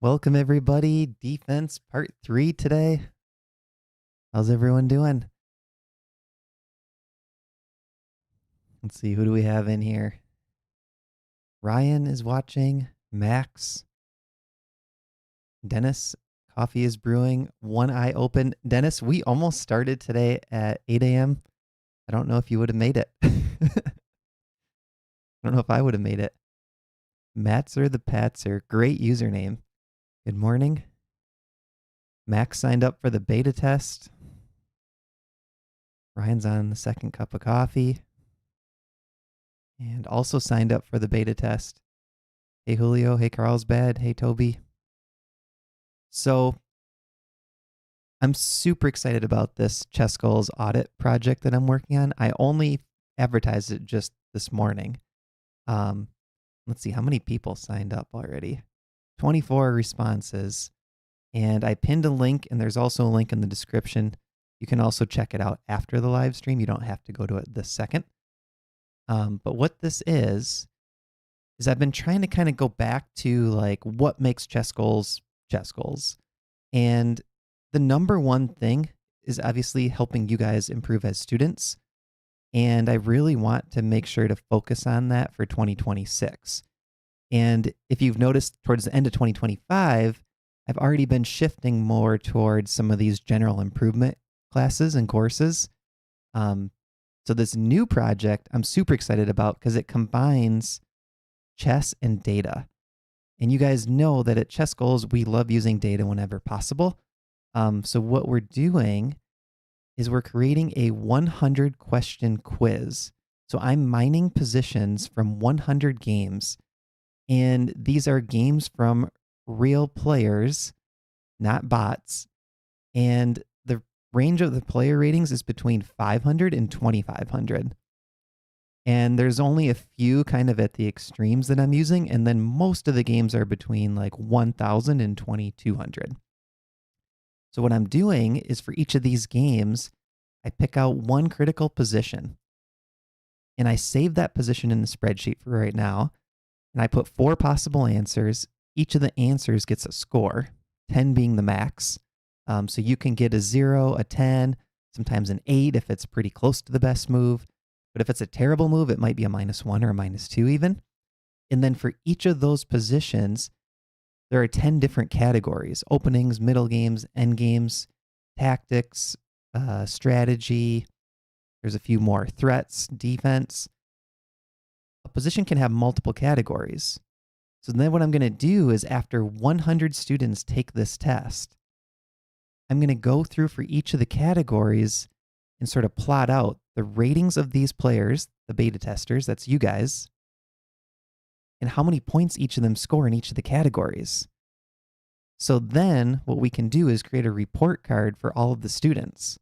Welcome everybody. Defense part 3 today. How's everyone doing? Let's see, who do we have in here? Ryan is watching. Max. Dennis, coffee is brewing. One eye open. Dennis, we almost started today at 8 a.m. I don't know if you would have made it. I don't know if I would have made it. Matzer the Patzer. Great username. Good morning. Max signed up for the beta test. Ryan's on the second cup of coffee. And also signed up for the beta test. Hey, Julio. Hey, Carlsbad. Hey, Toby. So I'm super excited about this ChessGoals audit project that I'm working on. I only advertised it just this morning. Let's see, how many people signed up already? 24 responses. And I pinned a link, and there's also a link in the description. You can also check it out after the live stream. You don't have to go to it this second. But what this is I've been trying to kind of go back to like what makes ChessGoals ChessGoals. And the number one thing is obviously helping you guys improve as students. And I really want to make sure to focus on that for 2026. And if you've noticed towards the end of 2025, I've already been shifting more towards some of these general improvement classes and courses. So this new project I'm super excited about because it combines chess and data. And you guys know that at ChessGoals, we love using data whenever possible. So what we're doing is we're creating a 100 question quiz. So I'm mining positions from 100 games. And these are games from real players, not bots. And the range of the player ratings is between 500 and 2,500. And there's only a few kind of at the extremes that I'm using. And then most of the games are between like 1,000 and 2,200. So what I'm doing is for each of these games, I pick out one critical position. And I save that position in the spreadsheet for right now. And I put 4 possible answers. Each of the answers gets a score, 10 being the max. So you can get a 0, a 10, sometimes an 8 if it's pretty close to the best move. But if it's a terrible move, it might be a -1 or a -2 even. And then for each of those positions, there are 10 different categories: openings, middle games, end games, tactics, strategy. There's a few more: threats, defense. A position can have multiple categories. So then what I'm going to do is after 100 students take this test, I'm going to go through for each of the categories and sort of plot out the ratings of these players, the beta testers, that's you guys, and how many points each of them score in each of the categories. So then what we can do is create a report card for all of the students.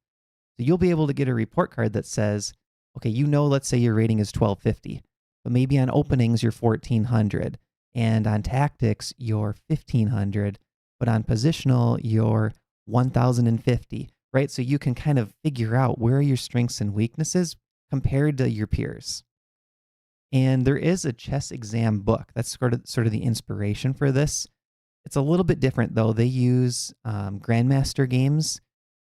So you'll be able to get a report card that says, okay, let's say your rating is 1250, but maybe on openings you're 1400, and on tactics you're 1500, but on positional you're 1050, right? So you can kind of figure out where are your strengths and weaknesses compared to your peers. And there is a chess exam book. That's sort of the inspiration for this. It's a little bit different though. They use Grandmaster games,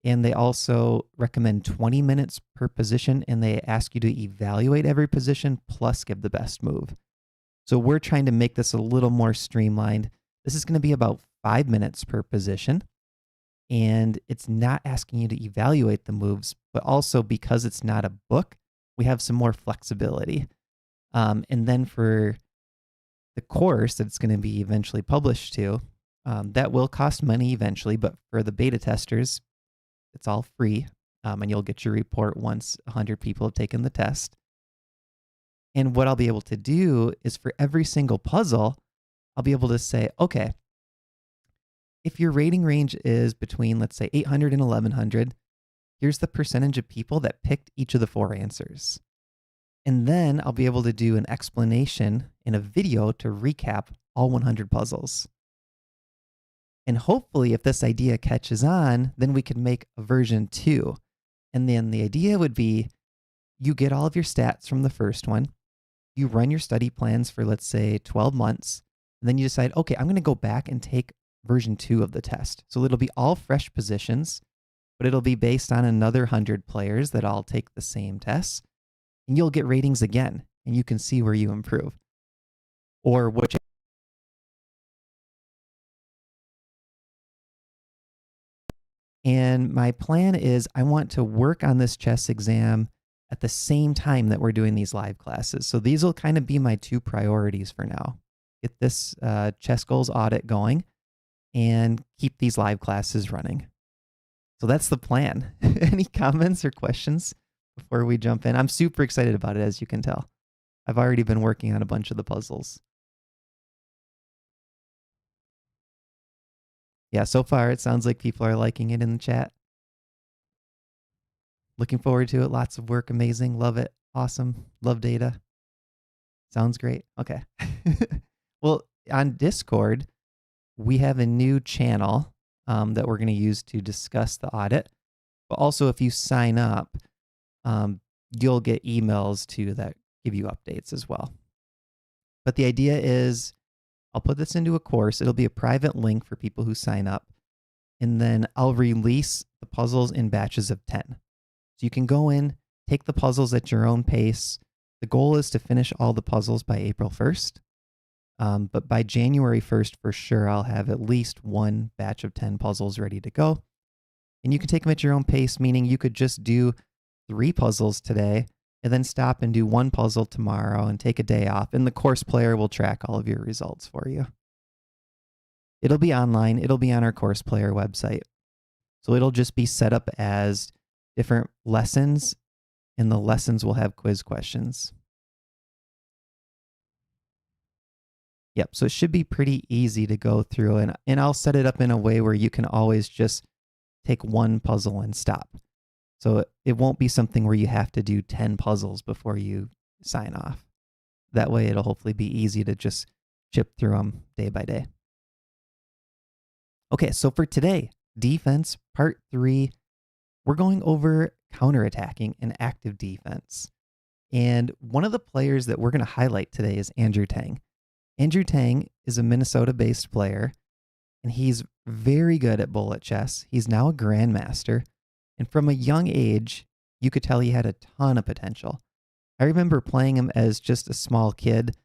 and they also recommend 20 minutes per position, and they ask you to evaluate every position plus give the best move. So we're trying to make this a little more streamlined. This is going to be about 5 minutes per position. And it's not asking you to evaluate the moves, but also because it's not a book, we have some more flexibility. And then for the course that it's going to be eventually published to, that will cost money eventually, but for the beta testers, it's all free. And you'll get your report once 100 people have taken the test. And what I'll be able to do is for every single puzzle, I'll be able to say, okay, if your rating range is between, let's say, 800 and 1100, here's the percentage of people that picked each of the 4 answers. And then I'll be able to do an explanation in a video to recap all 100 puzzles. And hopefully, if this idea catches on, then we could make a version 2. And then the idea would be you get all of your stats from the first one, you run your study plans for, let's say, 12 months, and then you decide, okay, I'm going to go back and take version 2 of the test. So it'll be all fresh positions, but it'll be based on another 100 players that all take the same tests. And you'll get ratings again, and you can see where you improve. Or which. And my plan is I want to work on this chess exam at the same time that we're doing these live classes. So these will kind of be my 2 priorities for now. Get this ChessGoals audit going and keep these live classes running. So that's the plan. Any comments or questions before we jump in? I'm super excited about it, as you can tell. I've already been working on a bunch of the puzzles. Yeah, so far it sounds like people are liking it in the chat. Looking forward to it. Lots of work. Amazing. Love it. Awesome. Love data. Sounds great. Okay. Well, on Discord, we have a new channel that we're going to use to discuss the audit. But also, if you sign up, you'll get emails too that give you updates as well. But the idea is I'll put this into a course. It'll be a private link for people who sign up. And then I'll release the puzzles in batches of 10. So you can go in, take the puzzles at your own pace. The goal is to finish all the puzzles by April 1st. But by January 1st, for sure, I'll have at least 1 batch of 10 puzzles ready to go. And you can take them at your own pace, meaning you could just do 3 puzzles today and then stop and do 1 puzzle tomorrow and take a day off. And the course player will track all of your results for you. It'll be online. It'll be on our course player website. So it'll just be set up as different lessons, and the lessons will have quiz questions. Yep, so it should be pretty easy to go through, and I'll set it up in a way where you can always just take 1 puzzle and stop. So it won't be something where you have to do 10 puzzles before you sign off. That way it'll hopefully be easy to just chip through them day by day. Okay, so for today, defense, part 3, we're going over counterattacking and active defense. And one of the players that we're going to highlight today is Andrew Tang. Andrew Tang is a Minnesota-based player, and he's very good at bullet chess. He's now a grandmaster, and from a young age, you could tell he had a ton of potential. I remember playing him as just a small kid.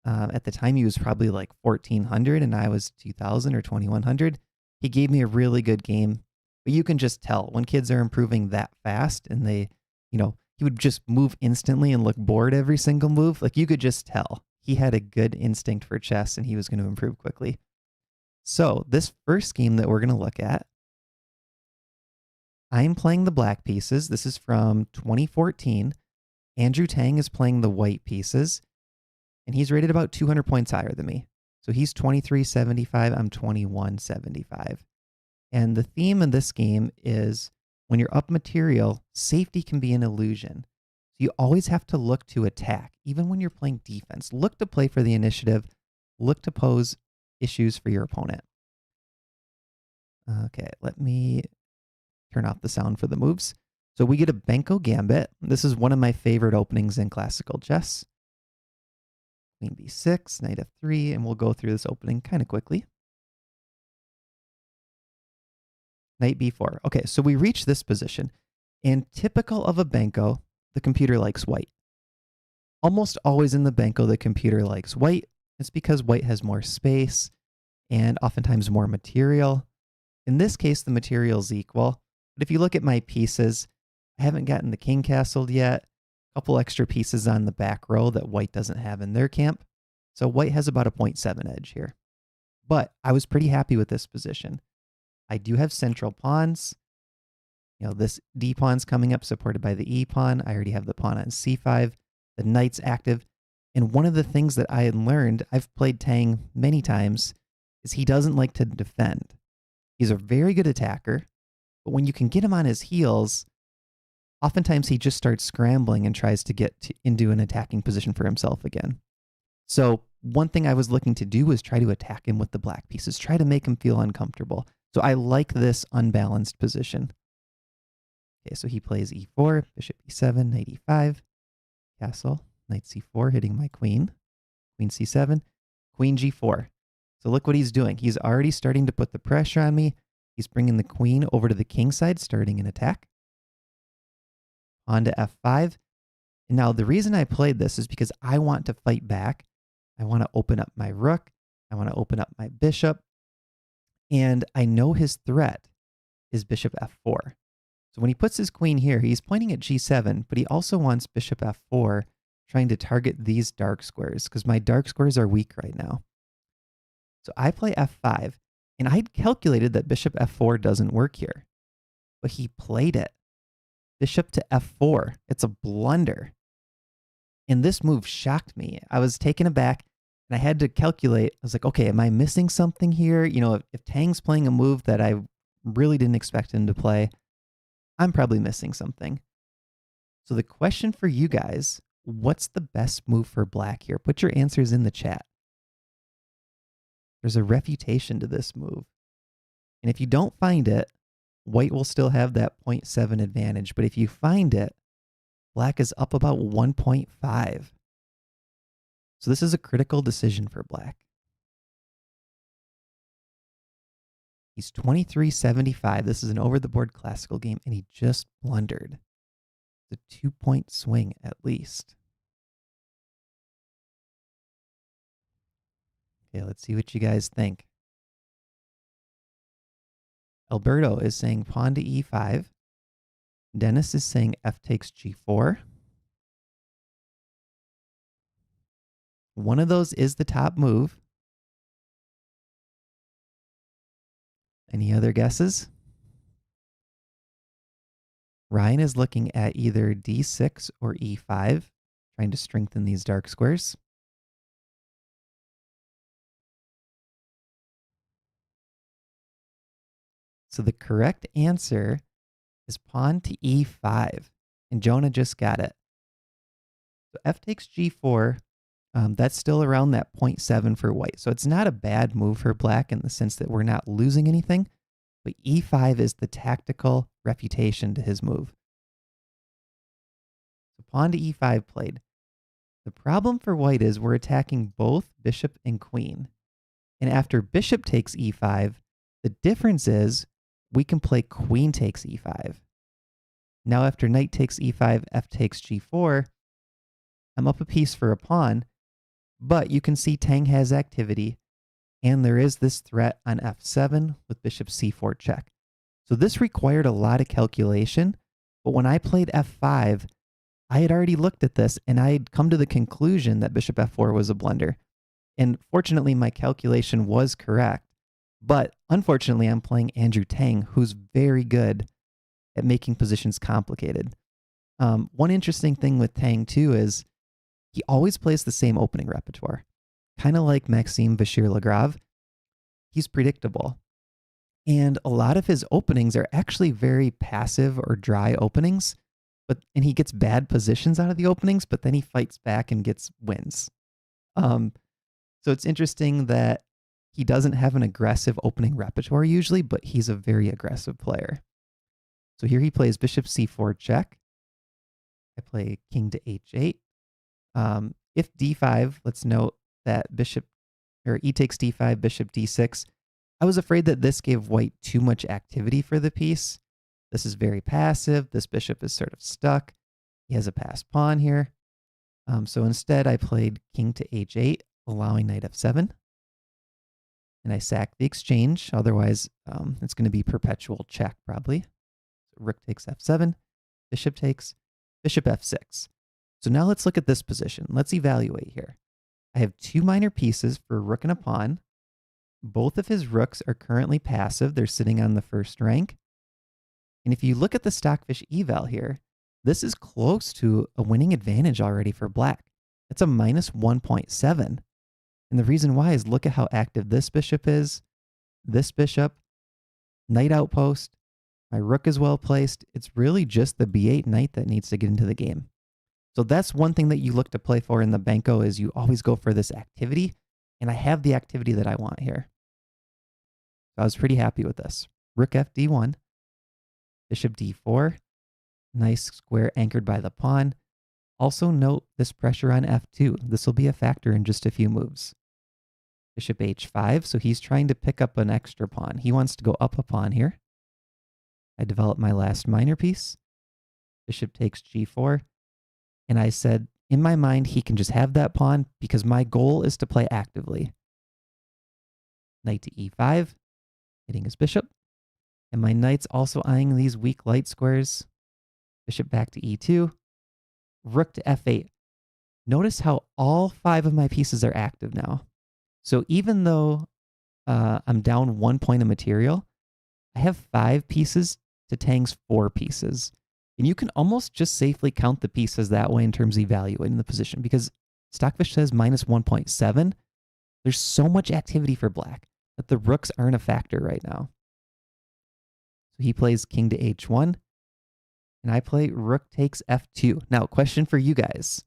At the time, he was probably like 1,400, and I was 2,000 or 2,100. He gave me a really good game, but you can just tell when kids are improving that fast, and they, he would just move instantly and look bored every single move. Like, you could just tell. He had a good instinct for chess, and he was going to improve quickly. So this first game that we're going to look at, I'm playing the black pieces. This is from 2014. Andrew Tang is playing the white pieces, and he's rated about 200 points higher than me. So he's 2375, I'm 2175. And the theme of this game is when you're up material, safety can be an illusion. You always have to look to attack, even when you're playing defense. Look to play for the initiative. Look to pose issues for your opponent. Okay, let me turn off the sound for the moves. So we get a Benko Gambit. This is one of my favorite openings in classical chess. Queen b6, knight f3, and we'll go through this opening kind of quickly. Knight b4. Okay, so we reach this position. And typical of a Benko, the computer likes white. Almost always in the Benko, the computer likes white. It's because white has more space and oftentimes more material. In this case, the material is equal. But if you look at my pieces, I haven't gotten the king castled yet. A couple extra pieces on the back row that white doesn't have in their camp. So white has about a 0.7 edge here. But I was pretty happy with this position. I do have central pawns. This D pawn's coming up, supported by the E pawn. I already have the pawn on C5. The knight's active. And one of the things that I had learned, I've played Tang many times, is he doesn't like to defend. He's a very good attacker, but when you can get him on his heels, oftentimes he just starts scrambling and tries to get into an attacking position for himself again. So one thing I was looking to do was try to attack him with the black pieces, try to make him feel uncomfortable. So I like this unbalanced position. Okay, so he plays e4, bishop e7, knight e5, castle, knight c4, hitting my queen, queen c7, queen g4. So look what he's doing. He's already starting to put the pressure on me. He's bringing the queen over to the king side, starting an attack. On to f5. And now the reason I played this is because I want to fight back. I want to open up my rook. I want to open up my bishop. And I know his threat is bishop f4. So when he puts his queen here, he's pointing at g7, but he also wants bishop f4, trying to target these dark squares, because my dark squares are weak right now. So I play f5, and I had calculated that bishop f4 doesn't work here, but he played it. Bishop to f4. It's a blunder. And this move shocked me. I was taken aback, and I had to calculate. I was like, okay, am I missing something here? You know, if Tang's playing a move that I really didn't expect him to play, I'm probably missing something. So the question for you guys, what's the best move for black here? Put your answers in the chat. There's a refutation to this move. And if you don't find it, white will still have that 0.7 advantage. But if you find it, black is up about 1.5. So this is a critical decision for black. He's 23.75. This is an over-the-board classical game, and he just blundered. It's a 2-point swing at least. Okay, let's see what you guys think. Alberto is saying pawn to e5. Dennis is saying f takes g4. One of those is the top move. Any other guesses? Ryan is looking at either d6 or e5, trying to strengthen these dark squares. So the correct answer is pawn to e5, and Jonah just got it. So f takes g4. That's still around that 0.7 for white. So it's not a bad move for black in the sense that we're not losing anything, but e5 is the tactical refutation to his move. So pawn to e5 played. The problem for white is we're attacking both bishop and queen. And after bishop takes e5, the difference is we can play queen takes e5. Now after knight takes e5, f takes g4, I'm up a piece for a pawn, but you can see Tang has activity, and there is this threat on f7 with bishop c4 check. So this required a lot of calculation, but when I played f5, I had already looked at this, and I had come to the conclusion that bishop f4 was a blunder. And fortunately, my calculation was correct. But unfortunately, I'm playing Andrew Tang, who's very good at making positions complicated. One interesting thing with Tang, too, is he always plays the same opening repertoire. Kind of like Maxime Vachier-Lagrave. He's predictable. And a lot of his openings are actually very passive or dry openings. And he gets bad positions out of the openings, but then he fights back and gets wins. So it's interesting that he doesn't have an aggressive opening repertoire usually, but he's a very aggressive player. So here he plays bishop c4 check. I play king to h8. If d5, let's note that e takes d5, bishop d6. I was afraid that this gave white too much activity for the piece. This is very passive. This bishop is sort of stuck. He has a passed pawn here. So instead, I played king to h8, allowing knight f7. And I sack the exchange. Otherwise, it's going to be perpetual check, probably. So rook takes f7, bishop takes, bishop f6. So now let's look at this position. Let's evaluate here. I have two minor pieces for a rook and a pawn. Both of his rooks are currently passive. They're sitting on the first rank. And if you look at the Stockfish eval here, this is close to a winning advantage already for black. It's a minus 1.7. And the reason why is look at how active this bishop is, this bishop, knight outpost, my rook is well placed. It's really just the b8 knight that needs to get into the game. So that's one thing that you look to play for in the Banco is you always go for this activity. And I have the activity that I want here. So I was pretty happy with this. Rook f d1, bishop d4, nice square anchored by the pawn. Also note this pressure on f2. This will be a factor in just a few moves. Bishop h5, so he's trying to pick up an extra pawn. He wants to go up a pawn here. I developed my last minor piece. Bishop takes g4. And I said, in my mind, he can just have that pawn because my goal is to play actively. Knight to e5, hitting his bishop. And my knight's also eyeing these weak light squares. Bishop back to e2. Rook to f8. Notice how all 5 of my pieces are active now. So even though I'm down 1 point of material, I have 5 pieces to Tang's 4 pieces. And you can almost just safely count the pieces that way in terms of evaluating the position because Stockfish says minus 1.7. There's so much activity for black that the rooks aren't a factor right now. So he plays king to h1, and I play rook takes f2. Now, question for you guys.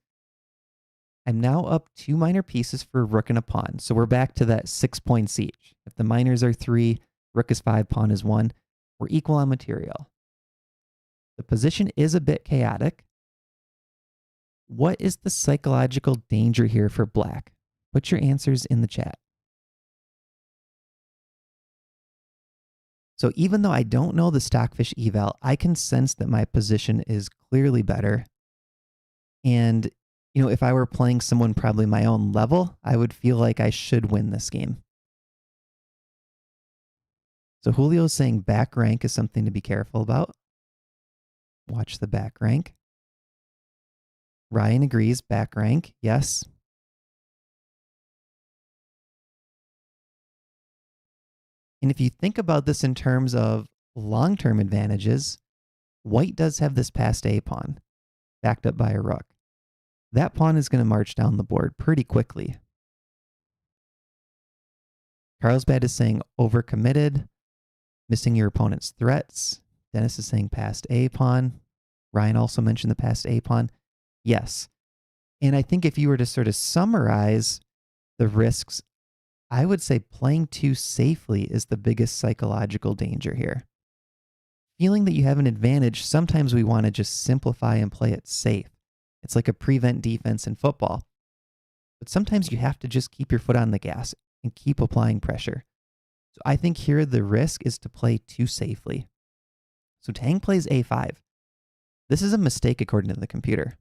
I'm now up 2 minor pieces for a rook and a pawn. So we're back to that 6 points each. If the minors are 3, rook is 5, pawn is 1, we're equal on material. The position is a bit chaotic. What is the psychological danger here for black? Put your answers in the chat. So even though I don't know the Stockfish eval, I can sense that my position is clearly better. And, you know, if I were playing someone probably my own level, I would feel like I should win this game. So Julio's saying back rank is something to be careful about. Watch the back rank. Ryan agrees, back rank, yes. And if you think about this in terms of long-term advantages, white does have this passed A pawn, backed up by a rook. That pawn is going to march down the board pretty quickly. Carlsbad is saying overcommitted, missing your opponent's threats. Dennis is saying passed A pawn. Ryan also mentioned the passed A pawn. Yes. And I think if you were to sort of summarize the risks, I would say playing too safely is the biggest psychological danger here. Feeling that you have an advantage, sometimes we want to just simplify and play it safe. It's like a prevent defense in football. But sometimes you have to just keep your foot on the gas and keep applying pressure. So I think here the risk is to play too safely. So Tang plays a5. This is a mistake according to the computer.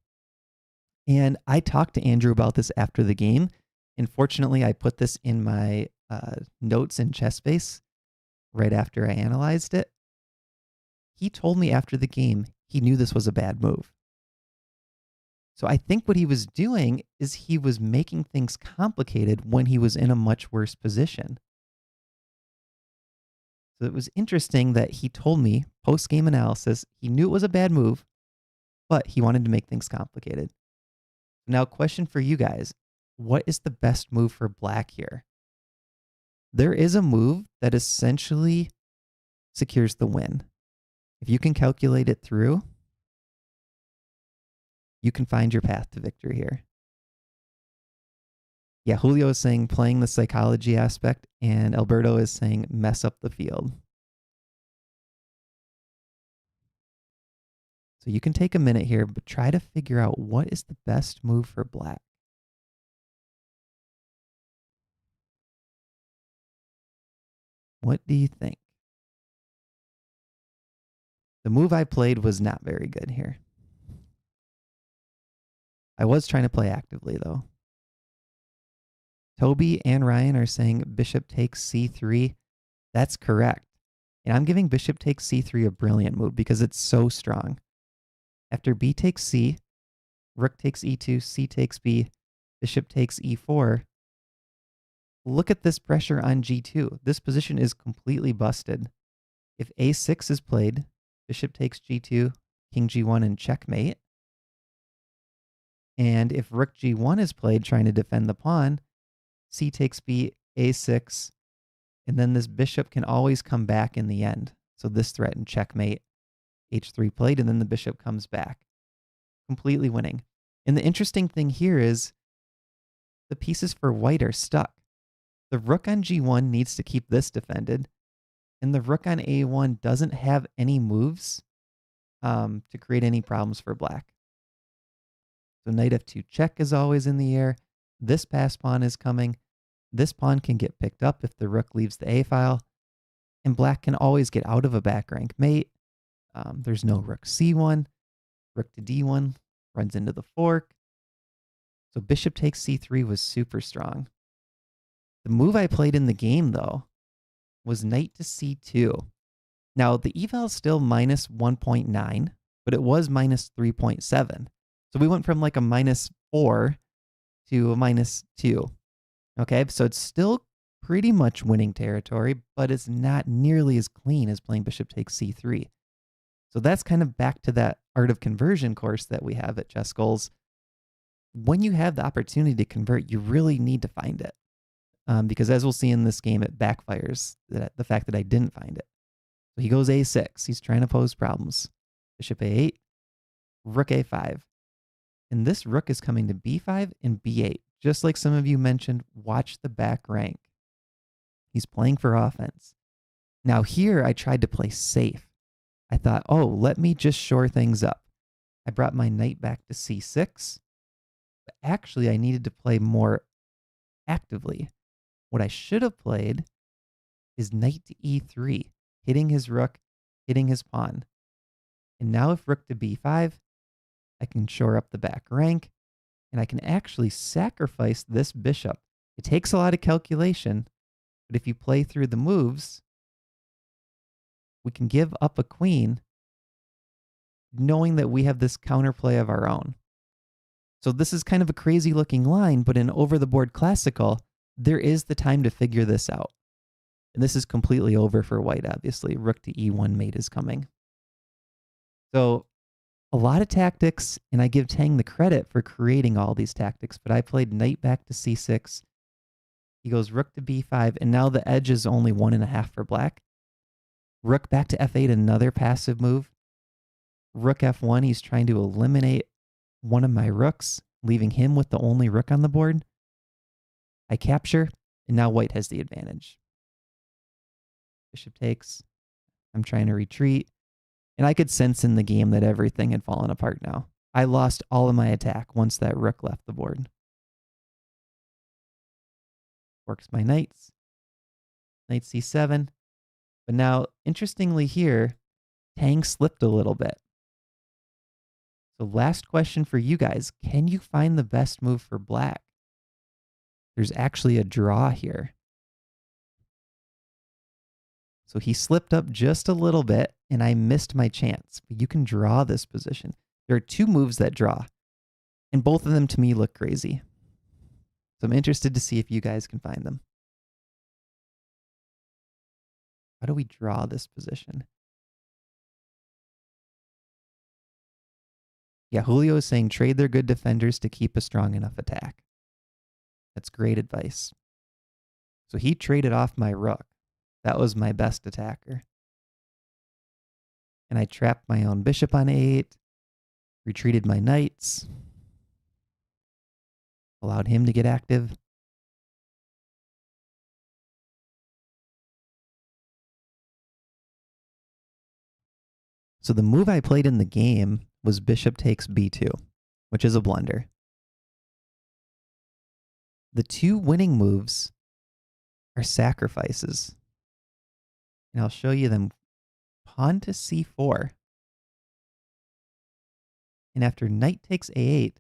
And I talked to Andrew about this after the game. And fortunately, I put this in my notes in ChessBase right after I analyzed it. He told me after the game he knew this was a bad move. So I think what he was doing is he was making things complicated when he was in a much worse position. So it was interesting that he told me, post-game analysis, he knew it was a bad move, but he wanted to make things complicated. Now, question for you guys. What is the best move for black here? There is a move that essentially secures the win. If you can calculate it through, you can find your path to victory here. Yeah, Julio is saying playing the psychology aspect, and Alberto is saying mess up the field. So you can take a minute here, but try to figure out what is the best move for black. What do you think? The move I played was not very good here. I was trying to play actively, though. Toby and Ryan are saying bishop takes c3. That's correct. And I'm giving bishop takes c3 a brilliant move because it's so strong. After b takes c, rook takes e2, c takes b, bishop takes e4. Look at this pressure on g2. This position is completely busted. If a6 is played, bishop takes g2, king g1, and checkmate. And if rook g1 is played, trying to defend the pawn, c takes b, a6, and then this bishop can always come back in the end. So this threatened checkmate, h3 played, and then the bishop comes back, completely winning. And the interesting thing here is the pieces for white are stuck. The rook on g1 needs to keep this defended, and the rook on a1 doesn't have any moves to create any problems for black. So knight f2 check is always in the air. This pass pawn is coming. This pawn can get picked up if the rook leaves the A file, and black can always get out of a back rank mate. There's no rook C1, rook to D1, runs into the fork. So bishop takes C3 was super strong. The move I played in the game, though, was knight to C2. Now, the eval is still minus 1.9, but it was minus 3.7. So we went from like a minus 4 to a minus 2. Okay, so it's still pretty much winning territory, but it's not nearly as clean as playing bishop takes C3. So that's kind of back to that art of conversion course that we have at ChessGoals. When you have the opportunity to convert, you really need to find it. Because as we'll see in this game, it backfires, the fact that I didn't find it. So he goes A6. He's trying to pose problems. Bishop A8, rook A5. And this rook is coming to B5 and B8. Just like some of you mentioned, watch the back rank. He's playing for offense. Now here, I tried to play safe. I thought, oh, let me just shore things up. I brought my knight back to C6. But actually, I needed to play more actively. What I should have played is knight to E3, hitting his rook, hitting his pawn. And now if rook to B5, I can shore up the back rank, and I can actually sacrifice this bishop. It takes a lot of calculation, but if you play through the moves, we can give up a queen knowing that we have this counterplay of our own. So this is kind of a crazy looking line, but in over the board classical, there is the time to figure this out. And this is completely over for white, obviously. Rook to E1 mate is coming. So a lot of tactics, and I give Tang the credit for creating all these tactics, but I played knight back to C6. He goes rook to B5, and now the edge is only 1.5 for black. Rook back to F8, another passive move. Rook F1, he's trying to eliminate one of my rooks, leaving him with the only rook on the board. I capture, and now white has the advantage. Bishop takes. I'm trying to retreat. And I could sense in the game that everything had fallen apart now. I lost all of my attack once that rook left the board. Works my knights. Knight C7. But now, interestingly here, Tang slipped a little bit. So last question for you guys. Can you find the best move for black? There's actually a draw here. So he slipped up just a little bit, and I missed my chance. But you can draw this position. There are two moves that draw, and both of them to me look crazy. So I'm interested to see if you guys can find them. How do we draw this position? Yeah, Julio is saying trade their good defenders to keep a strong enough attack. That's great advice. So he traded off my rook. That was my best attacker. And I trapped my own bishop on A8, retreated my knights, allowed him to get active. So the move I played in the game was bishop takes B2, which is a blunder. The two winning moves are sacrifices. And I'll show you them. Pawn to C4. And after knight takes A8,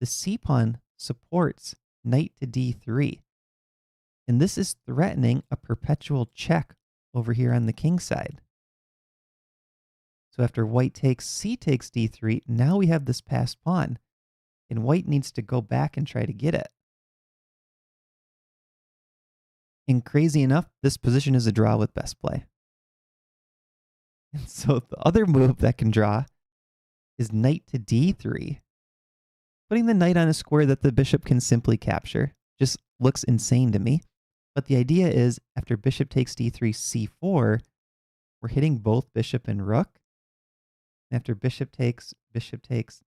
the C pawn supports knight to D3. And this is threatening a perpetual check over here on the king side. So after white takes C takes D3, now we have this passed pawn. And white needs to go back and try to get it. And crazy enough, this position is a draw with best play. And so the other move that can draw is knight to D3. Putting the knight on a square that the bishop can simply capture just looks insane to me. But the idea is after bishop takes D3, C4, we're hitting both bishop and rook. And after bishop takes,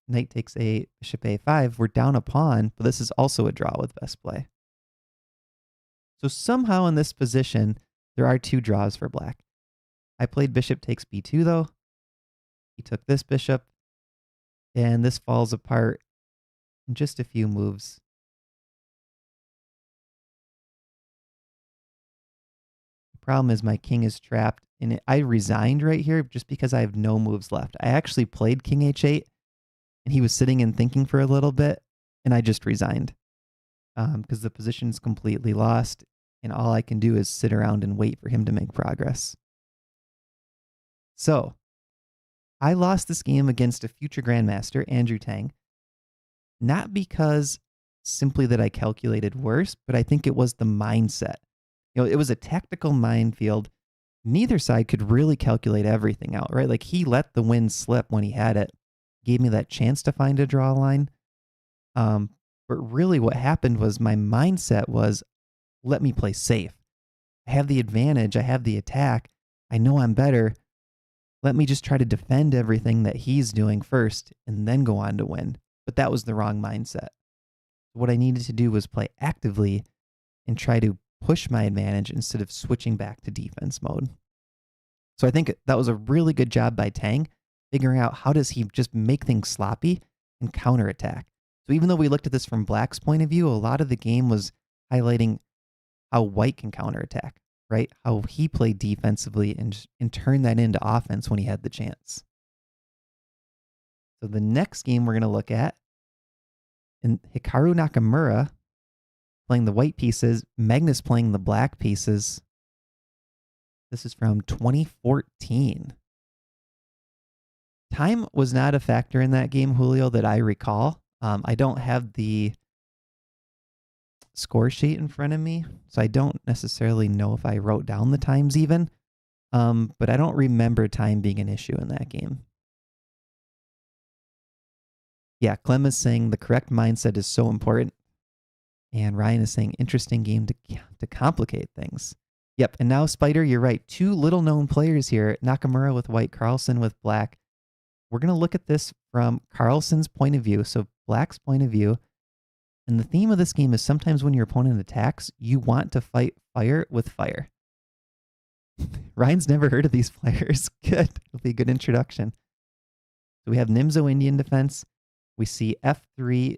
knight takes A8, bishop A5, we're down a pawn, but this is also a draw with best play. So somehow in this position, there are two draws for black. I played bishop takes B2 though. He took this bishop, and this falls apart in just a few moves. problem is my king is trapped, and I resigned right here just because I have no moves left. I actually played king h8, and he was sitting and thinking for a little bit, and I just resigned because the position's completely lost, and all I can do is sit around and wait for him to make progress. So I lost this game against a future grandmaster, Andrew Tang, not because simply that I calculated worse, but I think it was the mindset. It was a tactical minefield. Neither side could really calculate everything out, right? Like he let the win slip when he had it, gave me that chance to find a draw line. But really what happened was my mindset was, let me play safe. I have the advantage. I have the attack. I know I'm better. Let me just try to defend everything that he's doing first and then go on to win. But that was the wrong mindset. What I needed to do was play actively and try to push my advantage instead of switching back to defense mode. So I think that was a really good job by Tang, figuring out how does he just make things sloppy and counterattack. So even though we looked at this from Black's point of view, a lot of the game was highlighting how White can counterattack, right? How he played defensively and turn that into offense when he had the chance. So the next game we're going to look at, and Hikaru Nakamura playing the white pieces, Magnus playing the black pieces. This is from 2014. Time was not a factor in that game, Julio, that I recall. I don't have the score sheet in front of me, so I don't necessarily know if I wrote down the times even, but I don't remember time being an issue in that game. Yeah, Clem is saying the correct mindset is so important. And Ryan is saying interesting game to complicate things. Yep, and now Spider, you're right. Two little known players here, Nakamura with white, Carlsen with black. We're going to look at this from Carlsen's point of view, so Black's point of view. And the theme of this game is sometimes when your opponent attacks, you want to fight fire with fire. Ryan's never heard of these players. Good. It'll be a good introduction. So we have Nimzo Indian defense. We see F3.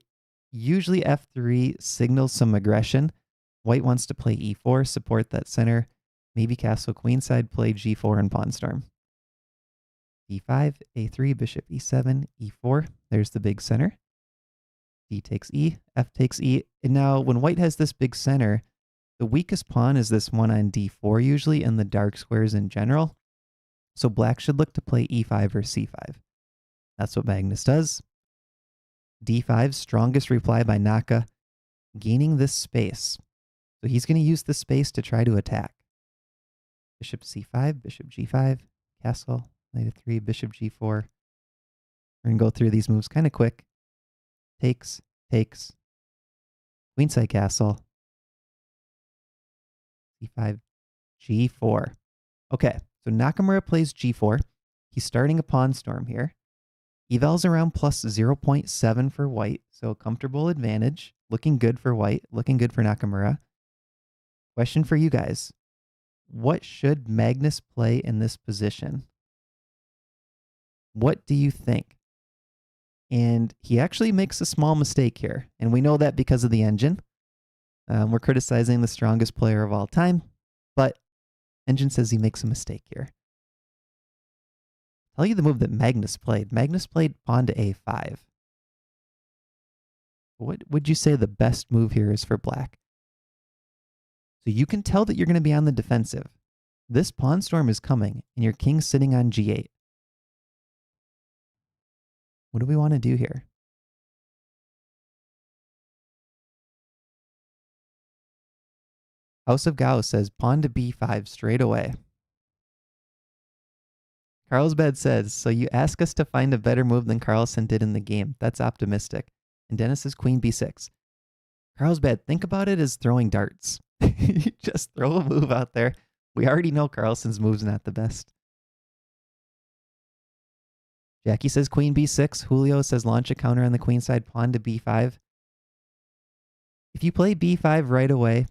Usually F3 signals some aggression. White wants to play E4, support that center. Maybe castle queenside, play G4 and pawn storm. E5, A3, bishop E7, E4. There's the big center. D takes E, F takes E. And now when White has this big center, the weakest pawn is this one on D4 usually, and the dark squares in general. So Black should look to play E5 or C5. That's what Magnus does. D5, strongest reply by Naka, gaining this space. So he's going to use the space to try to attack. Bishop C5, bishop G5, castle, knight A3, bishop G4. We're going to go through these moves kind of quick. Takes, takes, queenside castle, C5, G4. Okay, so Nakamura plays G4. He's starting a pawn storm here. Eval's around plus 0.7 for White, so comfortable advantage. Looking good for White, looking good for Nakamura. Question for you guys. What should Magnus play in this position? What do you think? And he actually makes a small mistake here, and we know that because of the engine. We're criticizing the strongest player of all time, but engine says he makes a mistake here. Tell you the move that Magnus played. Magnus played pawn to A5. What would you say the best move here is for Black? So you can tell that you're going to be on the defensive. This pawn storm is coming, and your king's sitting on G8. What do we want to do here? House of Gao says pawn to B5 straight away. Carlsbad says, so you ask us to find a better move than Carlsen did in the game. That's optimistic. And Dennis says queen B6. Carlsbad, think about it as throwing darts. You just throw a move out there. We already know Carlsen's move's not the best. Jackie says queen B6. Julio says launch a counter on the queen side, pawn to B5. If you play B5 right away,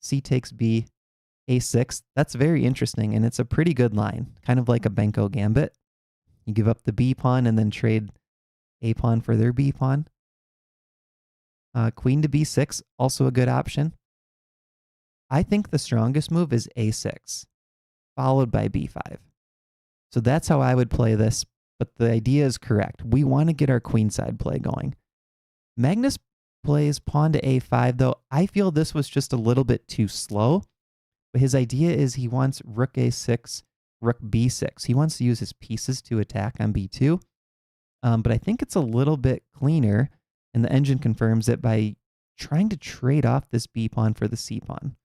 C takes B, A6, that's very interesting, and it's a pretty good line, kind of like a Benko gambit. You give up the B pawn and then trade A pawn for their B pawn. Queen to B6, also a good option. I think the strongest move is a6, followed by b5. So that's how I would play this, but the idea is correct. We want to get our queenside play going. Magnus plays pawn to a5, though. I feel this was just a little bit too slow, but his idea is he wants rook a6, rook b6. He wants to use his pieces to attack on b2, but I think it's a little bit cleaner, and the engine confirms it by trying to trade off this b pawn for the c pawn.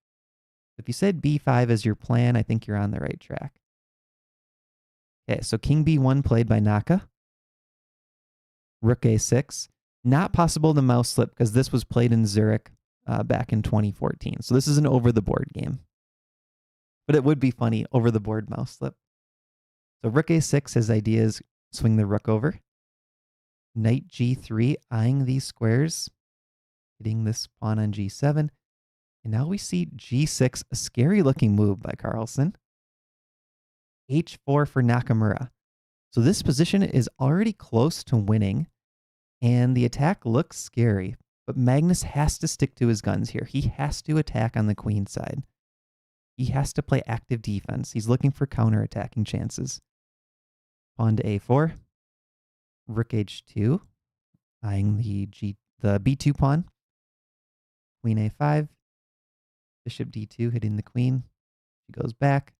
If you said b5 as your plan, I think you're on the right track. Okay, so king b1 played by Naka. Rook a6. Not possible to mouse slip because this was played in Zurich back in 2014. So this is an over-the-board game. But it would be funny, over-the-board mouse slip. So rook a6, his idea is swing the rook over. Knight g3, eyeing these squares, hitting this pawn on g7. And now we see g6, a scary-looking move by Carlsen. h4 for Nakamura. So this position is already close to winning, and the attack looks scary, but Magnus has to stick to his guns here. He has to attack on the queen side. He has to play active defense. He's looking for counter-attacking chances. Pawn to a4. Rook h2, eyeing the b2 pawn. Queen a5. Bishop d2, hitting the queen. She goes back.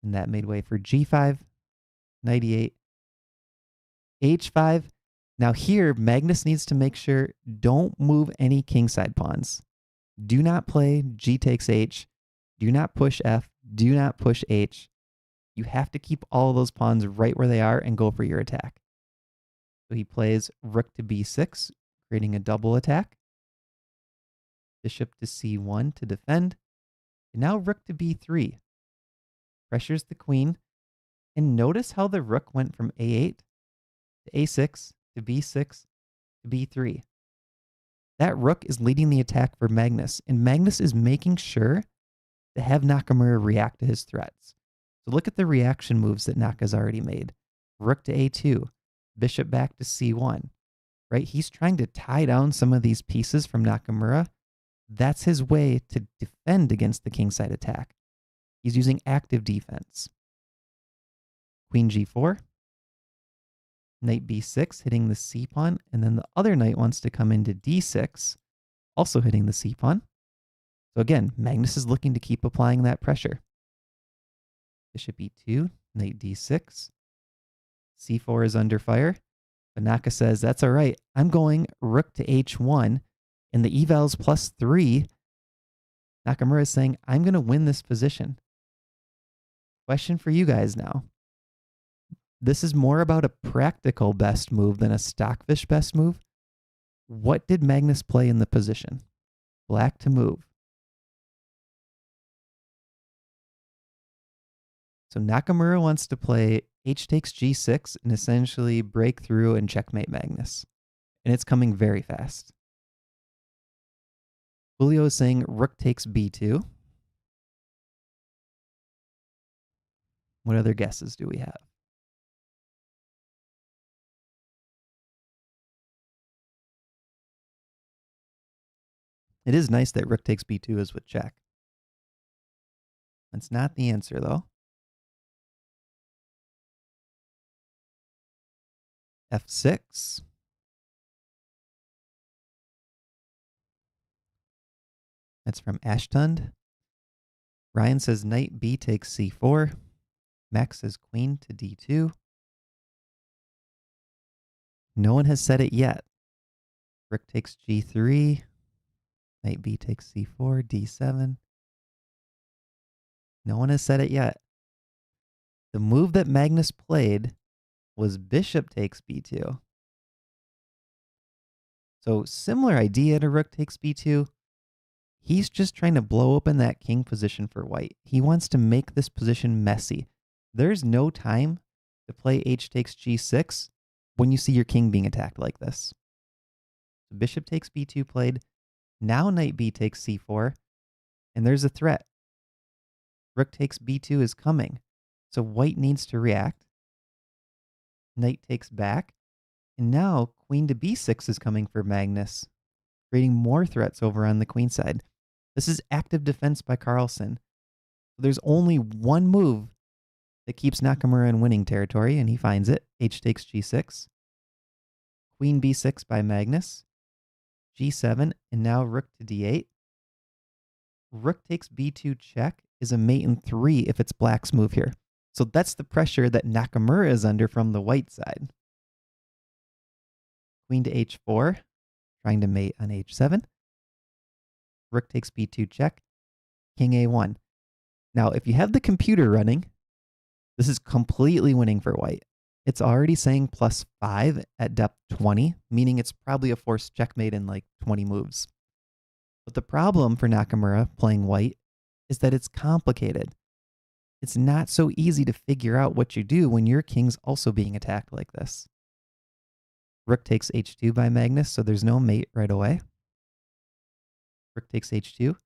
And that made way for g5. Knight e8. h5. Now here, Magnus needs to make sure don't move any kingside pawns. Do not play g takes h. Do not push f. Do not push h. You have to keep all of those pawns right where they are and go for your attack. So he plays rook to b6, creating a double attack. Bishop to c1 to defend. And now rook to b3. Pressures the queen. And notice how the rook went from a8 to a6 to b6 to b3. That rook is leading the attack for Magnus, and Magnus is making sure to have Nakamura react to his threats. So look at the reaction moves that Naka's already made. Rook to a2, bishop back to c1, right? He's trying to tie down some of these pieces from Nakamura. That's his way to defend against the kingside attack. He's using active defense. Queen g4. Knight b6, hitting the c pawn, and then the other knight wants to come into d6, also hitting the c pawn. So again, Magnus is looking to keep applying that pressure. Bishop e2, knight d6. c4 is under fire. But Naka says, that's all right. I'm going rook to h1, and the eval's +3. Nakamura is saying, I'm going to win this position. Question for you guys now. This is more about a practical best move than a stockfish best move. What did Magnus play in the position? Black to move. So Nakamura wants to play h takes g6 and essentially break through and checkmate Magnus. And it's coming very fast. Julio is saying rook takes b2. What other guesses do we have? It is nice that rook takes b2 is with check. That's not the answer, though. f6. That's from Ashtund. Ryan says knight b takes c4. Max says queen to d2. No one has said it yet. Rook takes g3. Knight b takes c4, d7. No one has said it yet. The move that Magnus played was bishop takes b2. So similar idea to rook takes b2. He's just trying to blow open that king position for white. He wants to make this position messy. There's no time to play h takes g6 when you see your king being attacked like this. So bishop takes b2 played. Now knight b takes c4, and there's a threat. Rook takes b2 is coming, so white needs to react. Knight takes back, and now queen to b6 is coming for Magnus, creating more threats over on the queen side. This is active defense by Carlsen. There's only one move that keeps Nakamura in winning territory, and he finds it. H takes g6. Queen b6 by Magnus. g7, and now rook to d8. Rook takes b2 check is a mate in 3 if it's black's move here. So that's the pressure that Nakamura is under from the white side. Queen to h4, trying to mate on h7. Rook takes b2 check. King a1. Now, if you have the computer running, this is completely winning for white. It's already saying +5 at depth 20, meaning it's probably a forced checkmate in like 20 moves. But the problem for Nakamura playing white is that it's complicated. It's not so easy to figure out what you do when your king's also being attacked like this. Rook takes h2 by Magnus, so there's no mate right away. Rook takes h2.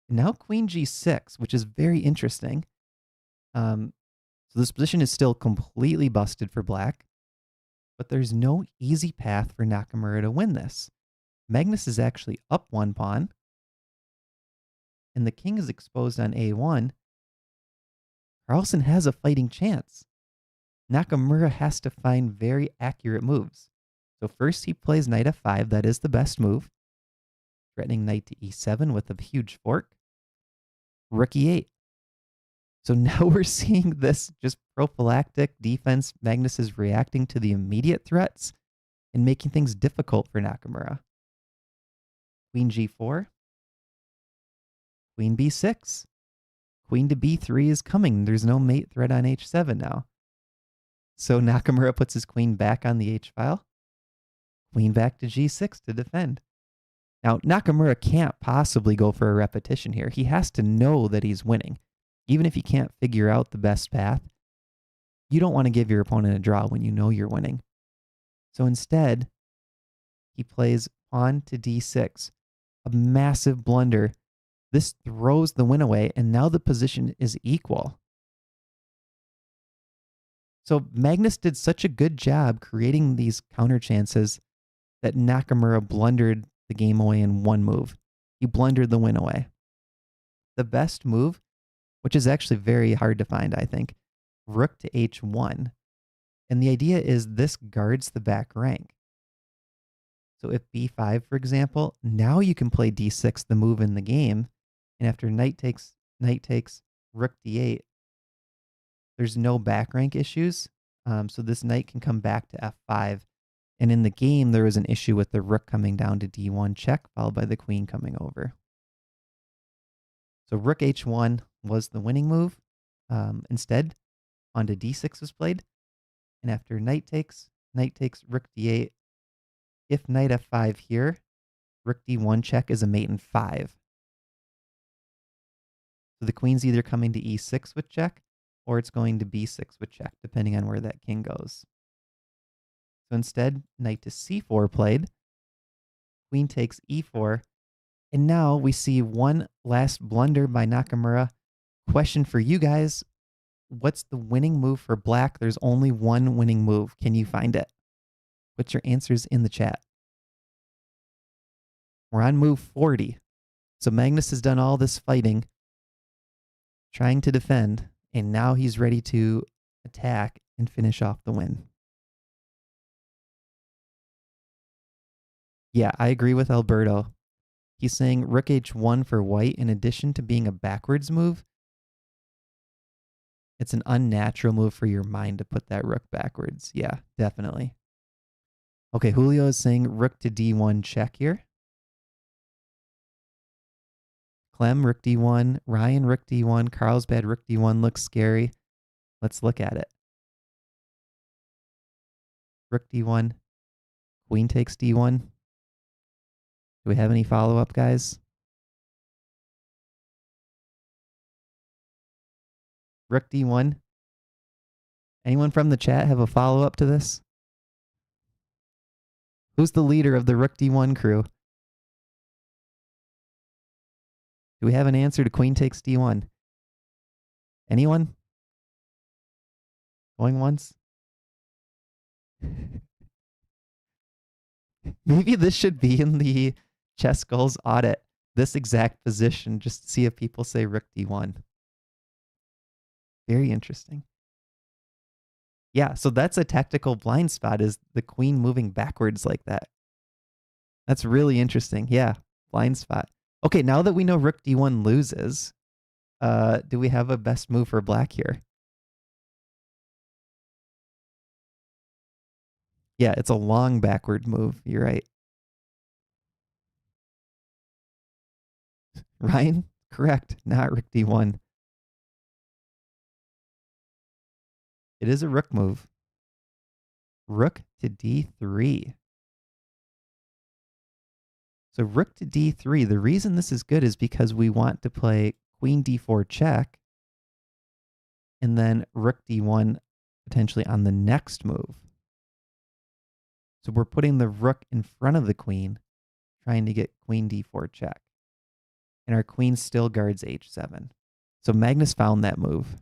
And now queen g6, which is very interesting. So this position is still completely busted for black, but there's no easy path for Nakamura to win this. Magnus is actually up 1 pawn, and the king is exposed on a1. Carlsen has a fighting chance. Nakamura has to find very accurate moves. So first he plays knight f5, that is the best move. Threatening knight to e7 with a huge fork. Rook e8. So now we're seeing this just prophylactic defense. Magnus is reacting to the immediate threats and making things difficult for Nakamura. Queen g4. Queen b6. Queen to b3 is coming. There's no mate threat on h7 now. So Nakamura puts his queen back on the h-file. Queen back to g6 to defend. Now, Nakamura can't possibly go for a repetition here. He has to know that he's winning. Even if you can't figure out the best path, you don't want to give your opponent a draw when you know you're winning. So instead, he plays pawn to d6. A massive blunder. This throws the win away, and now the position is equal. So Magnus did such a good job creating these counter chances that Nakamura blundered the game away in one move. He blundered the win away. The best move, which is actually very hard to find, I think, rook to h1. And the idea is this guards the back rank. So if b5, for example, now you can play d6, the move in the game, and after knight takes, rook d8, there's no back rank issues. So this knight can come back to f5. And in the game, there was an issue with the rook coming down to d1 check, followed by the queen coming over. So rook h1 was the winning move. Instead, on to d6 was played. And after knight takes rook d8. If knight f5 here, rook d1 check is a mate in 5. So the queen's either coming to e6 with check, or it's going to b6 with check, depending on where that king goes. So instead, knight to c4 played. Queen takes e4. And now we see one last blunder by Nakamura. Question for you guys. What's the winning move for black? There's only one winning move. Can you find it? Put your answers in the chat. We're on move 40. So Magnus has done all this fighting, trying to defend, and now he's ready to attack and finish off the win. Yeah, I agree with Alberto. He's saying rook h1 for white, in addition to being a backwards move, it's an unnatural move for your mind to put that rook backwards. Yeah, definitely. Okay, Julio is saying rook to d1 check here. Clem, rook d1. Ryan, rook d1. Carlsbad, rook d1 looks scary. Let's look at it. Rook d1. Queen takes d1. Do we have any follow-up, guys? Rook d1. Anyone from the chat have a follow-up to this? Who's the leader of the rook d1 crew? Do we have an answer to queen takes d1? Anyone? Going once? Maybe this should be in the ChessGoals audit. this exact position just to see if people say rook d1. Very interesting. Yeah, so that's a tactical blind spot, is the queen moving backwards like that. That's really interesting. Yeah, blind spot. Okay, now that we know rook d1 loses, do we have a best move for black here? Yeah, it's a long backward move. You're right. Ryan? Correct. Not rook d1. It is a rook move. Rook to d3. So rook to d3. The reason this is good is because we want to play queen d4 check, and then rook d1 potentially on the next move. So we're putting the rook in front of the queen, trying to get queen d4 check. And our queen still guards h7. So Magnus found that move.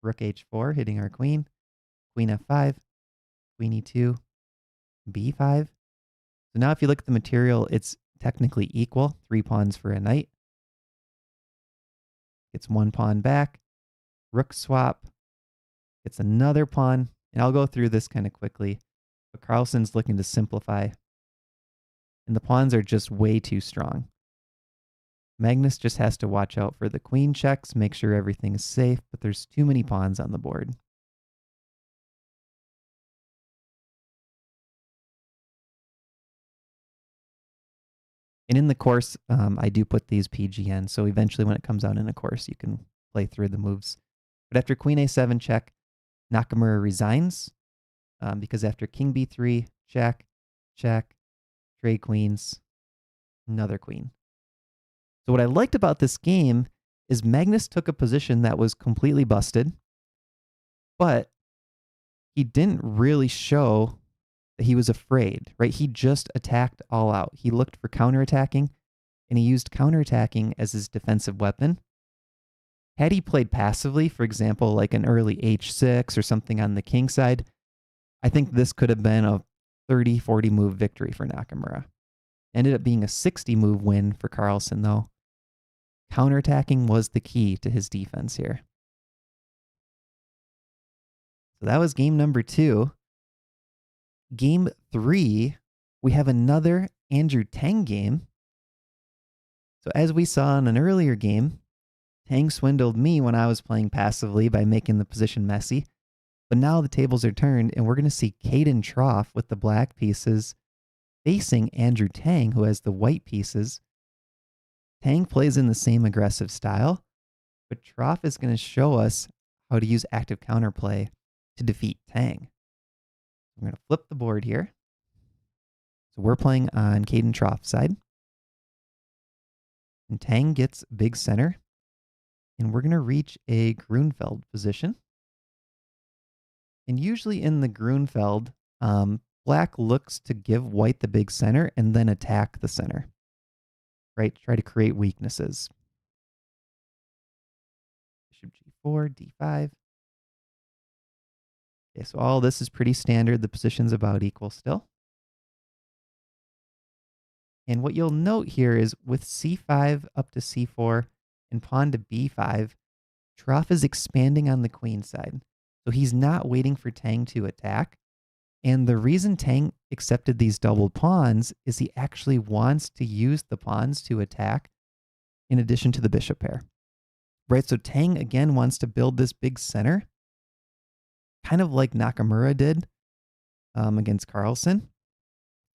Rook h4, hitting our queen. Queen f5, queen e2, b5. So now if you look at the material, it's technically equal. 3 pawns for a knight. Gets 1 pawn back. Rook swap. Gets another pawn. And I'll go through this kind of quickly. But Carlsen's looking to simplify. And the pawns are just way too strong. Magnus just has to watch out for the queen checks, make sure everything is safe, but there's too many pawns on the board. And in the course, I do put these PGN, so eventually when it comes out in a course, you can play through the moves. But after queen a7 check, Nakamura resigns, because after king b3, check, check, trade queens, another queen. So what I liked about this game is Magnus took a position that was completely busted, but he didn't really show that he was afraid, right? He just attacked all out. He looked for counterattacking, and he used counterattacking as his defensive weapon. Had he played passively, for example, like an early h6 or something on the king side, I think this could have been a 30, 40 move victory for Nakamura. Ended up being a 60 move win for Carlsen, though. Counterattacking was the key to his defense here. So that was game number 2. Game 3, we have another Andrew Tang game. So as we saw in an earlier game, Tang swindled me when I was playing passively by making the position messy. But now the tables are turned, and we're going to see Caden Troff with the black pieces facing Andrew Tang, who has the white pieces. Tang plays in the same aggressive style, but Troff is going to show us how to use active counterplay to defeat Tang. I'm going to flip the board here. So we're playing on Caden Troff's side. And Tang gets big center. And we're going to reach a Grunfeld position. And usually in the Grunfeld, black looks to give white the big center and then attack the center. Right? Try to create weaknesses. Bishop g4, d5. Okay, so all this is pretty standard. The position's about equal still. And what you'll note here is with c5 up to c4 and pawn to b5, Troff is expanding on the queen side. So he's not waiting for Tang to attack. And the reason Tang accepted these doubled pawns is he actually wants to use the pawns to attack in addition to the bishop pair. Right, so Tang again wants to build this big center, kind of like Nakamura did against Carlsen.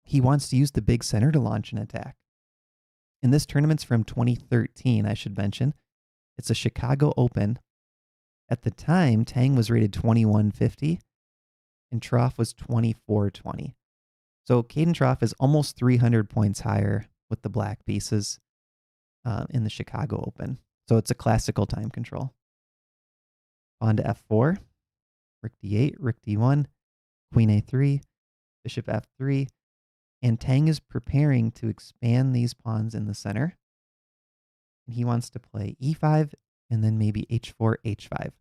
He wants to use the big center to launch an attack. And this tournament's from 2013, I should mention. It's a Chicago Open. At the time, Tang was rated 2150 and Troff was 2420. So Caden Troff is almost 300 points higher with the black pieces in the Chicago Open. So it's a classical time control. Pawn to f4, rook d8, rook d1, queen a3, bishop f3, and Tang is preparing to expand these pawns in the center. And he wants to play e5 and then maybe h4, h5.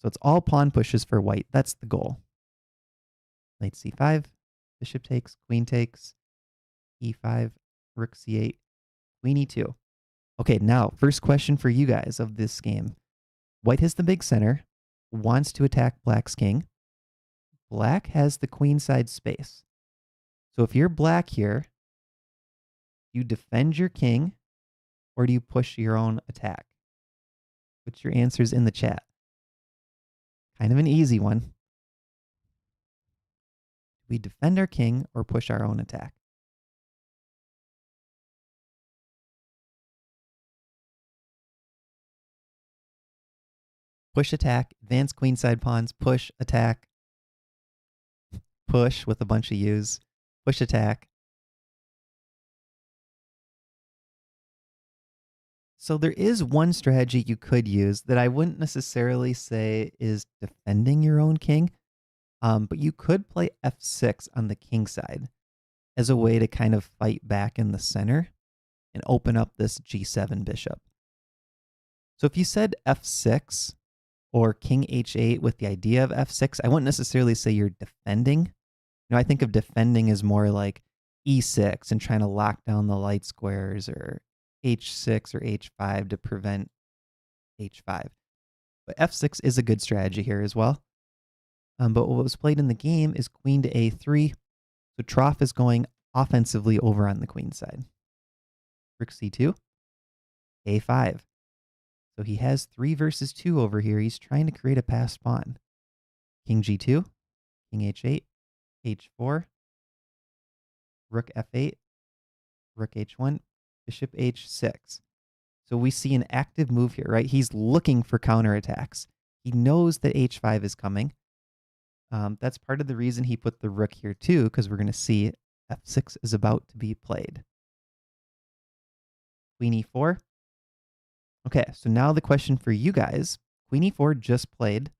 So it's all pawn pushes for white. That's the goal. Knight c5, bishop takes, queen takes, e5, rook c8, Queen e2. Okay, now, first question for you guys of this game. White has the big center, wants to attack black's king. Black has the queenside space. So if you're black here, you defend your king, or do you push your own attack? Put your answers in the chat. Kind of an easy one. We defend our king or push our own attack. Push attack, advance queenside pawns, push attack, push with a bunch of U's, push attack. So there is one strategy you could use that I wouldn't necessarily say is defending your own king, but you could play f6 on the king side as a way to kind of fight back in the center and open up this g7 bishop. So if you said f6 or king h8 with the idea of f6, I wouldn't necessarily say you're defending. You know, I think of defending as more like e6 and trying to lock down the light squares, or h6 or h5 to prevent h5. But f6 is a good strategy here as well. But what was played in the game is queen to a3. So Troff is going offensively over on the queen side. Rook c2, a5. So he has 3 versus 2 over here. He's trying to create a passed pawn. King g2, king h8, h4, rook f8, rook h1, bishop h6. So we see an active move here, right? He's looking for counterattacks. He knows that h5 is coming. That's part of the reason he put the rook here too, because we're going to see f6 is about to be played. Queen e4. Okay, so now the question for you guys. Queen e4 just played.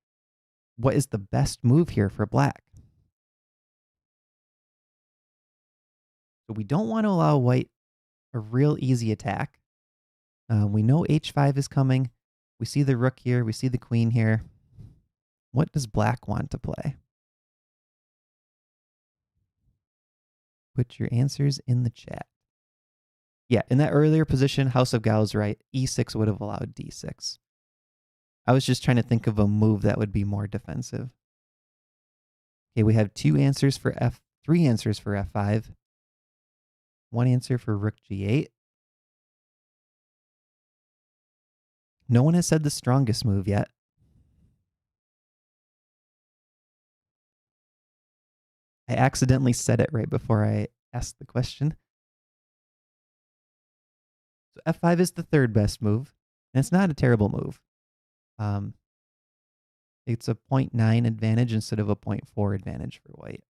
What is the best move here for black? So we don't want to allow white a real easy attack. We know h5 is coming. We see the rook here. We see the queen here. What does black want to play? Put your answers in the chat. Yeah, in that earlier position, House of Gao is right. e6 would have allowed d6. I was just trying to think of a move that would be more defensive. Okay, we have 2 answers for f, 3 answers for f5. 1 answer for rook g8. No one has said the strongest move yet. I accidentally said it right before I asked the question. So f5 is the 3rd best move, and it's not a terrible move. It's a 0.9 advantage instead of a 0.4 advantage for white.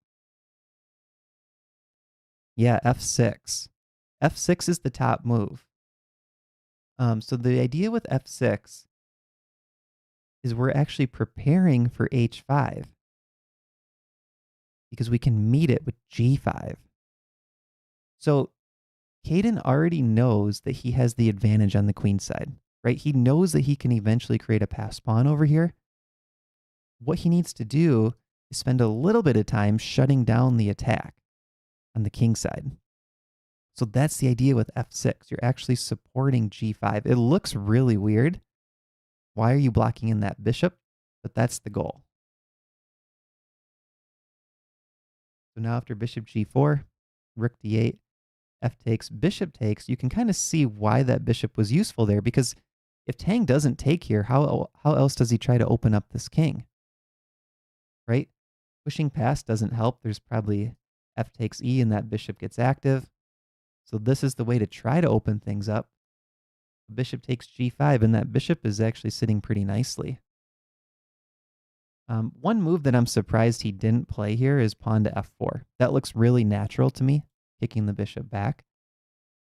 Yeah, f6. f6 is the top move. So the idea with f6 is we're actually preparing for h5 because we can meet it with g5. So Caden already knows that he has the advantage on the queen side, right? He knows that he can eventually create a passed pawn over here. What he needs to do is spend a little bit of time shutting down the attack on the king side. So that's the idea with f6. You're actually supporting g5. It looks really weird. Why are you blocking in that bishop? But that's the goal. So now after bishop g4, rook d8, f takes, bishop takes, you can kind of see why that bishop was useful there, because if Tang doesn't take here, how else does he try to open up this king? Right? Pushing past doesn't help. There's probably f takes e and that bishop gets active. So this is the way to try to open things up. Bishop takes g5, and that bishop is actually sitting pretty nicely. One move that I'm surprised he didn't play here is pawn to f4. That looks really natural to me, kicking the bishop back.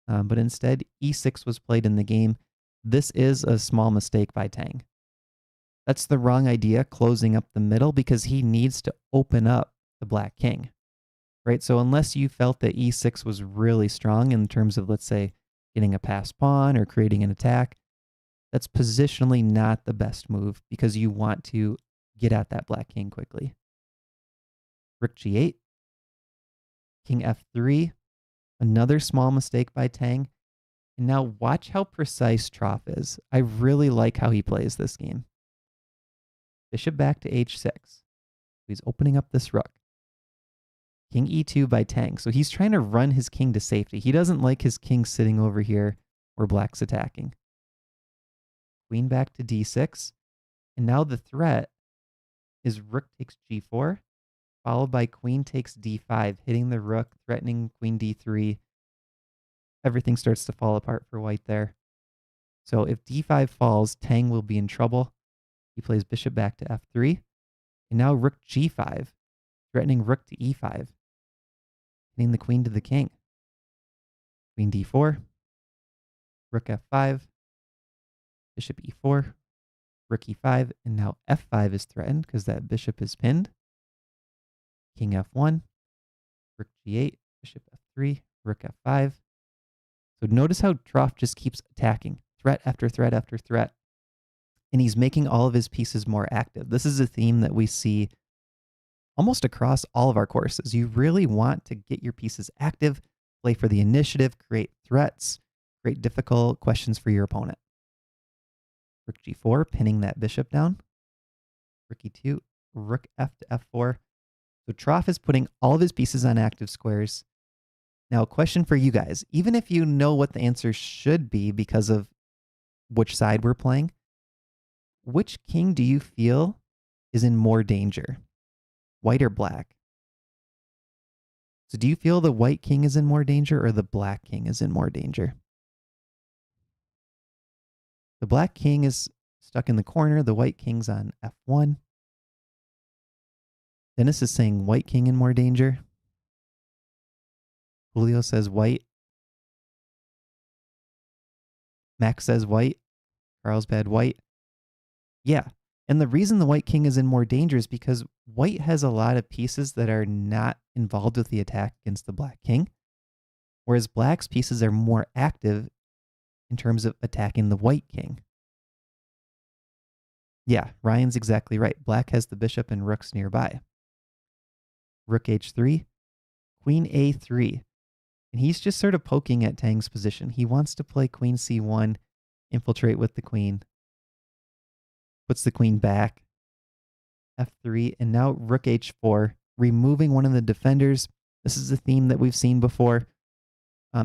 But instead, e6 was played in the game. This is a small mistake by Tang. That's the wrong idea, closing up the middle, because he needs to open up the black king. Right? So unless you felt that e6 was really strong in terms of, let's say, getting a passed pawn or creating an attack, that's positionally not the best move because you want to get at that black king quickly. Rook g8, king f3, another small mistake by Tang. And now watch how precise Troff is. I really like how he plays this game. Bishop back to h6. He's opening up this rook. King e2 by Tang. So he's trying to run his king to safety. He doesn't like his king sitting over here where black's attacking. Queen back to d6. And now the threat is rook takes g4, followed by queen takes d5, hitting the rook, threatening queen d3. Everything starts to fall apart for white there. So if d5 falls, Tang will be in trouble. He plays bishop back to f3. And now rook g5, threatening rook to e5, hitting the queen to the king. Queen d4, rook f5, bishop e4, rook e5, and now f5 is threatened because that bishop is pinned. King f1, rook g8, bishop f3, rook f5. So notice how Troff just keeps attacking, threat after threat after threat. And he's making all of his pieces more active. This is a theme that we see almost across all of our courses. You really want to get your pieces active, play for the initiative, create threats, create difficult questions for your opponent. Rook g4, pinning that bishop down. Rook e2, rook f to f4. So Troff is putting all of his pieces on active squares. Now, a question for you guys. Even if you know what the answer should be because of which side we're playing, which king do you feel is in more danger? White or black? So do you feel the white king is in more danger or the black king is in more danger? The black king is stuck in the corner. The white king's on f1. Dennis is saying white king in more danger. Julio says white. Max says white. Carlsbad white. Yeah. And the reason the white king is in more danger is because white has a lot of pieces that are not involved with the attack against the black king, whereas black's pieces are more active in terms of attacking the white king. Yeah, Ryan's exactly right. Black has the bishop and rooks nearby. Rook h3, queen a3. And he's just sort of poking at Tang's position. He wants to play queen c1, infiltrate with the queen. Puts the queen back. f3, and now rook h4, removing one of the defenders. This is a theme that we've seen before,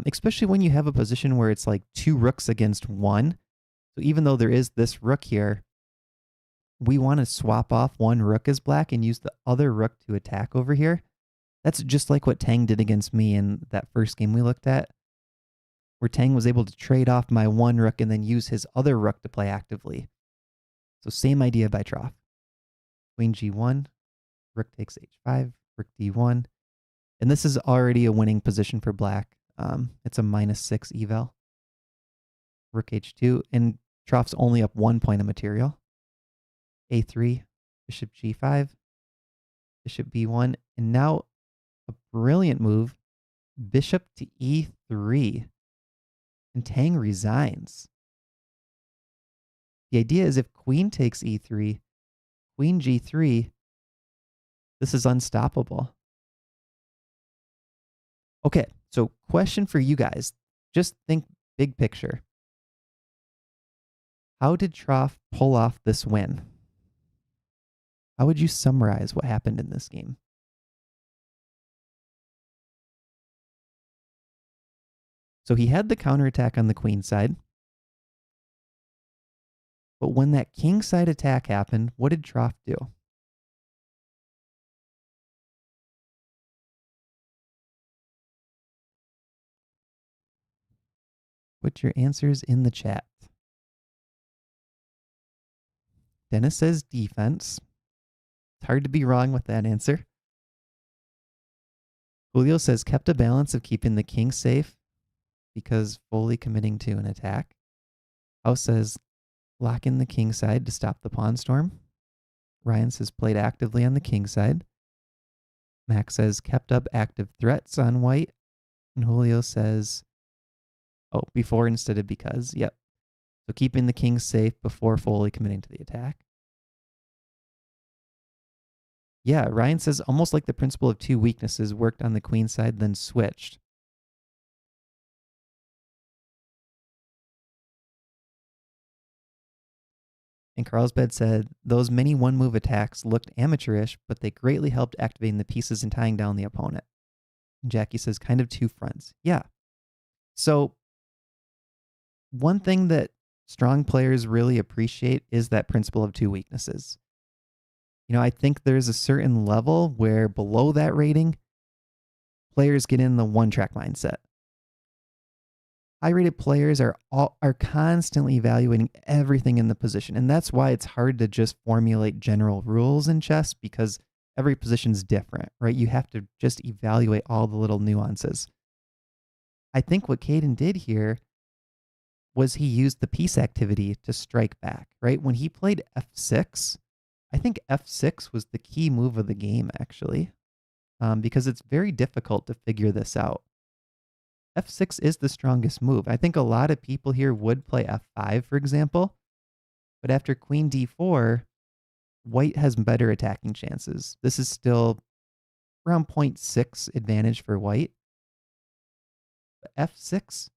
especially when you have a position where it's like two rooks against one. So even though there is this rook here, we want to swap off one rook as black and use the other rook to attack over here. That's just like what Tang did against me in that first game we looked at, where Tang was able to trade off my one rook and then use his other rook to play actively. So same idea by Troff. Queen g1, rook takes h5, rook d1. And this is already a winning position for black. It's a -6 eval. Rook h2, and Troff's only up 1 point of material. a3, bishop g5, bishop b1, and now a brilliant move, bishop to e3, and Tang resigns. The idea is if queen takes e3, queen g3, this is unstoppable. Okay, so question for you guys. Just think big picture. How did Troff pull off this win? How would you summarize what happened in this game? So he had the counterattack on the queen side. But when that king side attack happened, what did Troff do? Put your answers in the chat. Dennis says defense. It's hard to be wrong with that answer. Julio says kept a balance of keeping the king safe because fully committing to an attack. House says lock in the king side to stop the pawn storm. Ryan says played actively on the king side. Max says kept up active threats on white. And Julio says, oh, before instead of because. Yep. So keeping the king safe before fully committing to the attack. Yeah, Ryan says almost like the principle of two weaknesses, worked on the queen side, then switched. And Carlsbad said, those many one-move attacks looked amateurish, but they greatly helped activating the pieces and tying down the opponent. And Jackie says, kind of two fronts. Yeah. So one thing that strong players really appreciate is that principle of two weaknesses. I think there's a certain level where below that rating, players get in the one-track mindset. High-rated players are constantly evaluating everything in the position, and that's why it's hard to just formulate general rules in chess, because every position's different, right? You have to just evaluate all the little nuances. I think what Caden did here was he used the piece activity to strike back, right? When he played f6, I think f6 was the key move of the game, actually, because it's very difficult to figure this out. f6 is the strongest move. I think a lot of people here would play f5, for example, but after queen d4, white has better attacking chances. This is still around 0.6 advantage for white. But f6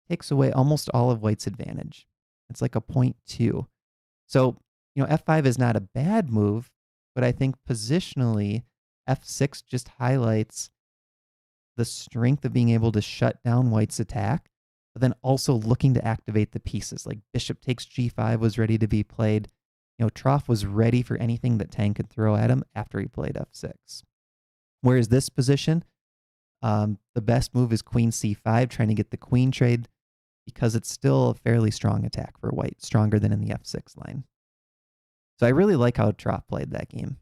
takes away almost all of white's advantage. It's like a 0.2. So, f5 is not a bad move, but I think positionally, f6 just highlights the strength of being able to shut down white's attack, but then also looking to activate the pieces. Like bishop takes g5 was ready to be played. Troff was ready for anything that Tang could throw at him after he played f6. Whereas this position, the best move is queen c5, trying to get the queen trade, because it's still a fairly strong attack for white, stronger than in the f6 line. So I really like how Troff played that game.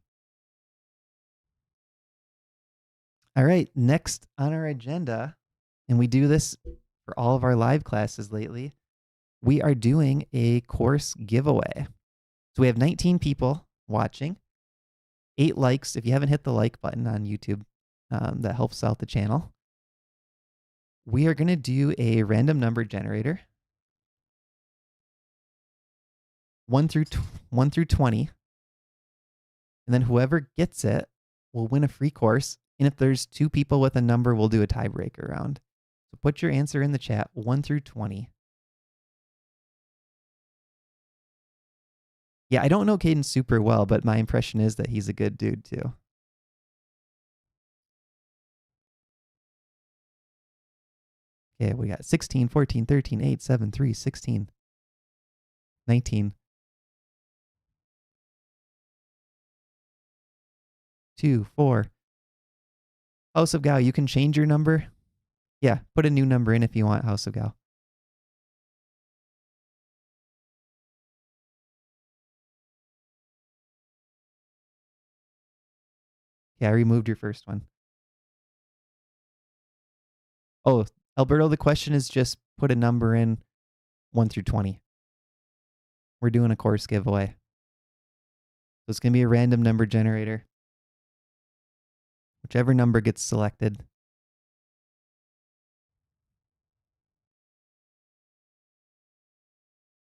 All right, next on our agenda, and we do this for all of our live classes lately, we are doing a course giveaway. So we have 19 people watching, 8 likes. If you haven't hit the like button on YouTube, that helps out the channel. We are going to do a random number generator, 1 through 20, and then whoever gets it will win a free course. And if there's 2 people with a number, we'll do a tiebreaker round. So put your answer in the chat, 1 through 20. Yeah, I don't know Caden super well, but my impression is that he's a good dude too. Okay, we got 16, 14, 13, 8, 7, 3, 16, 19, 2, 4. House of Gao, you can change your number. Yeah, put a new number in if you want, House of Gao. Yeah, I removed your first one. Oh, Alberto, the question is just put a number in 1 through 20. We're doing a course giveaway. So it's going to be a random number generator. Whichever number gets selected.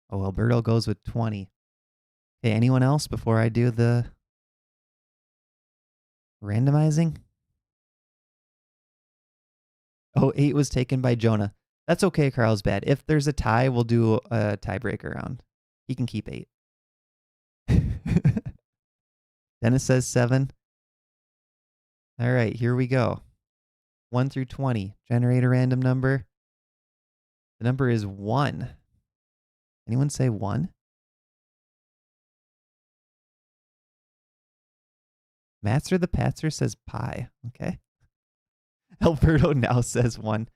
Oh, Alberto goes with 20. Okay, anyone else before I do the randomizing? Oh, 8 was taken by Jonah. That's okay, Carlsbad. If there's a tie, we'll do a tiebreaker round. He can keep 8. Dennis says 7. All right, here we go. 1 through 20. Generate a random number. The number is 1. Anyone say 1? Matzer the Patzer says pi. Okay. Alberto now says 1.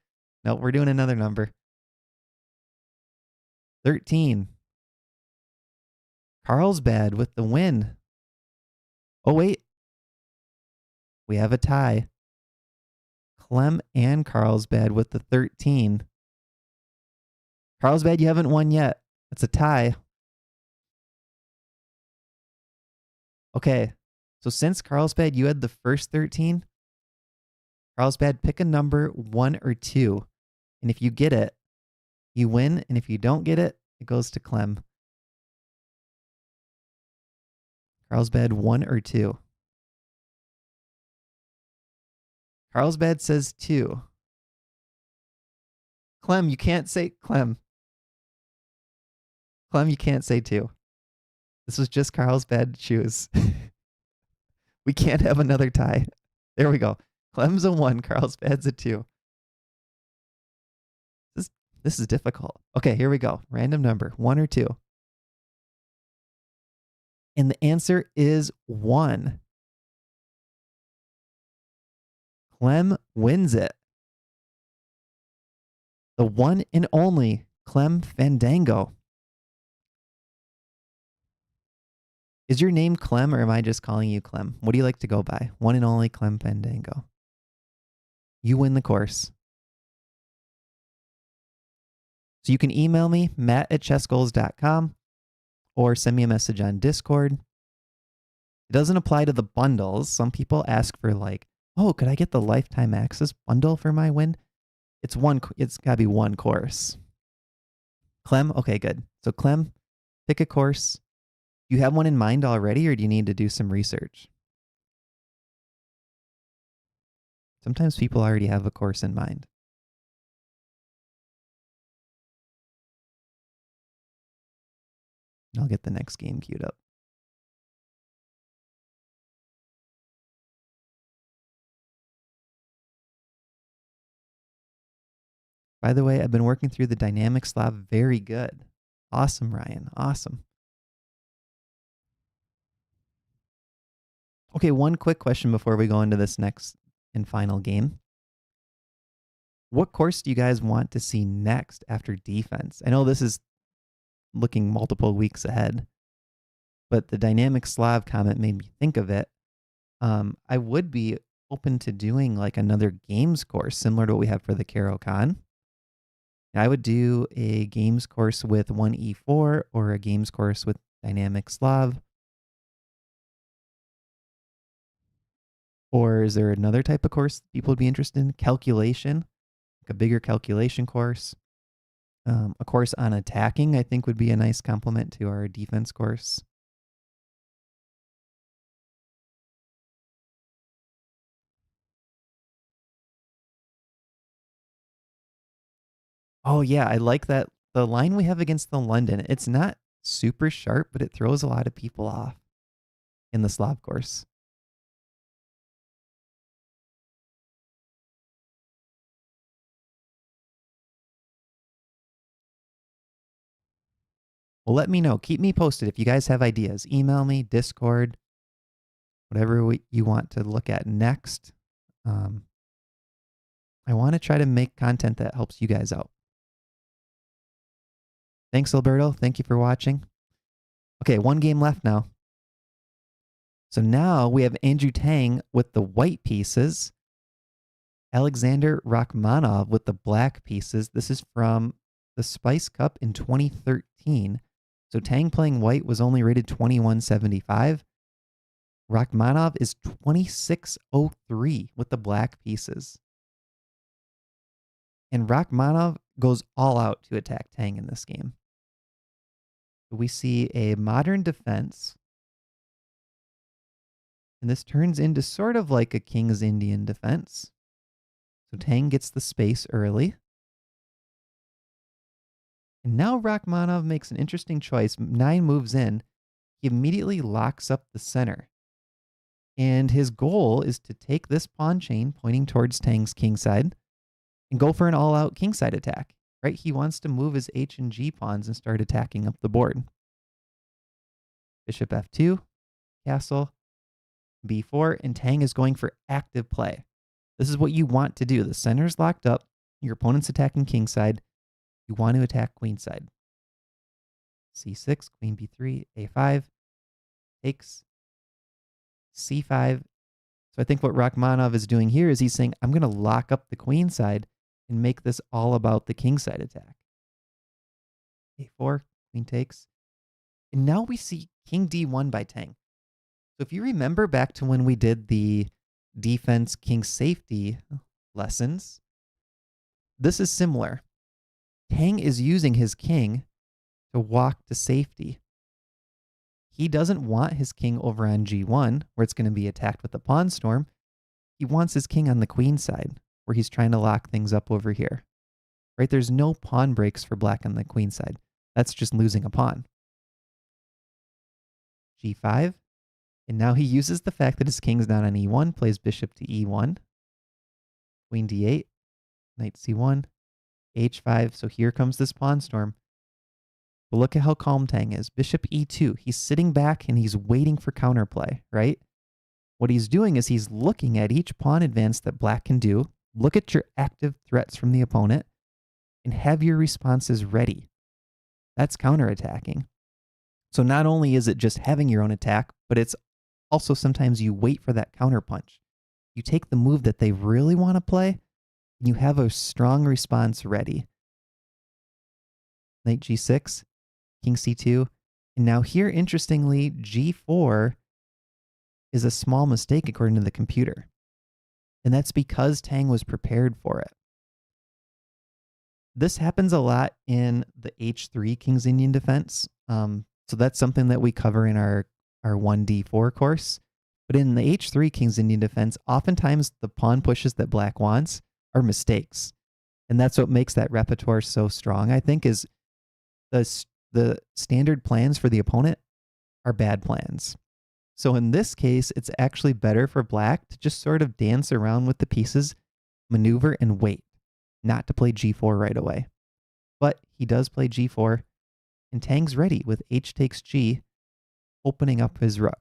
No, we're doing another number. 13. Carlsbad with the win. Oh, wait. We have a tie. Clem and Carlsbad with the 13. Carlsbad, you haven't won yet. It's a tie. Okay. So since Carlsbad, you had the first 13, Carlsbad, pick a number 1 or 2. And if you get it, you win. And if you don't get it, it goes to Clem. Carlsbad, 1 or 2. Carlsbad says 2. Clem, you can't say Clem. Clem, you can't say 2. This was just Carlsbad shoes. We can't have another tie. There we go. Clem's a 1, Carlsbad's a 2. This is difficult. Okay, here we go. Random number, 1 or 2. And the answer is 1. Clem wins it. The one and only Clem Fandango. Is your name Clem or am I just calling you Clem? What do you like to go by? One and only Clem Fandango. You win the course. So you can email me, matt@chessgoals.com, or send me a message on Discord. It doesn't apply to the bundles. Some people ask for like, oh, could I get the lifetime access bundle for my win? It's got to be one course. Clem, okay, good. So Clem, pick a course. You have one in mind already, or do you need to do some research? Sometimes people already have a course in mind. I'll get the next game queued up. By the way, I've been working through the dynamic Slav very good. Awesome, Ryan. Awesome. Okay, one quick question before we go into this next and final game. What course do you guys want to see next after defense? I know this is looking multiple weeks ahead, but the dynamic Slav comment made me think of it. I would be open to doing like another games course similar to what we have for the Caro-Kann. I would do a games course with 1E4 or a games course with dynamic Slav. Or is there another type of course people would be interested in? Calculation, like a bigger calculation course. A course on attacking, I think, would be a nice complement to our defense course. Oh, yeah, I like that. The line we have against the London, it's not super sharp, but it throws a lot of people off in the Slav course. Well, let me know. Keep me posted if you guys have ideas. Email me, Discord, whatever you want to look at next. I want to try to make content that helps you guys out. Thanks, Alberto. Thank you for watching. Okay, one game left now. So now we have Andrew Tang with the white pieces. Alexander Rakhmanov with the black pieces. This is from the Spice Cup in 2013. So Tang playing white was only rated 2175. Rakhmanov is 2603 with the black pieces. And Rakhmanov goes all out to attack Tang in this game. We see a modern defense. And this turns into sort of like a King's Indian defense. So Tang gets the space early. And now Rakhmanov makes an interesting choice. 9 moves in. He immediately locks up the center. And his goal is to take this pawn chain pointing towards Tang's kingside and go for an all-out kingside attack. Right? He wants to move his H and G pawns and start attacking up the board. Bishop F2, castle, B4, and Tang is going for active play. This is what you want to do. The center's locked up. Your opponent's attacking kingside. You want to attack queenside. C6, queen B3, A5, takes, C5. So I think what Rakhmanov is doing here is he's saying, I'm going to lock up the queenside and make this all about the kingside attack. A4, queen takes. And now we see king D1 by Tang. So if you remember back to when we did the defense king safety lessons, this is similar. Tang is using his king to walk to safety. He doesn't want his king over on G1, where it's going to be attacked with a pawn storm. He wants his king on the queen side, where he's trying to lock things up over here. Right? There's no pawn breaks for black on the queen side. That's just losing a pawn. g5. And now he uses the fact that his king's not on e1, plays bishop to e1, queen d8, knight c1, h5. So here comes this pawn storm. But look at how calm Tang is. Bishop e2. He's sitting back and he's waiting for counterplay, right? What he's doing is he's looking at each pawn advance that black can do. Look at your active threats from the opponent and have your responses ready. That's counterattacking. So not only is it just having your own attack, but it's also sometimes you wait for that counterpunch. You take the move that they really want to play and you have a strong response ready. Knight g6, king c2. And now here, interestingly, g4 is a small mistake according to the computer. And that's because Tang was prepared for it. This happens a lot in the h3 King's Indian defense. So that's something that we cover in our 1d4 course. But in the h3 King's Indian defense, oftentimes the pawn pushes that black wants are mistakes. And that's what makes that repertoire so strong, I think, is the standard plans for the opponent are bad plans. So in this case, it's actually better for black to just sort of dance around with the pieces, maneuver, and wait, not to play g4 right away. But he does play g4, and Tang's ready with h takes g, opening up his rook.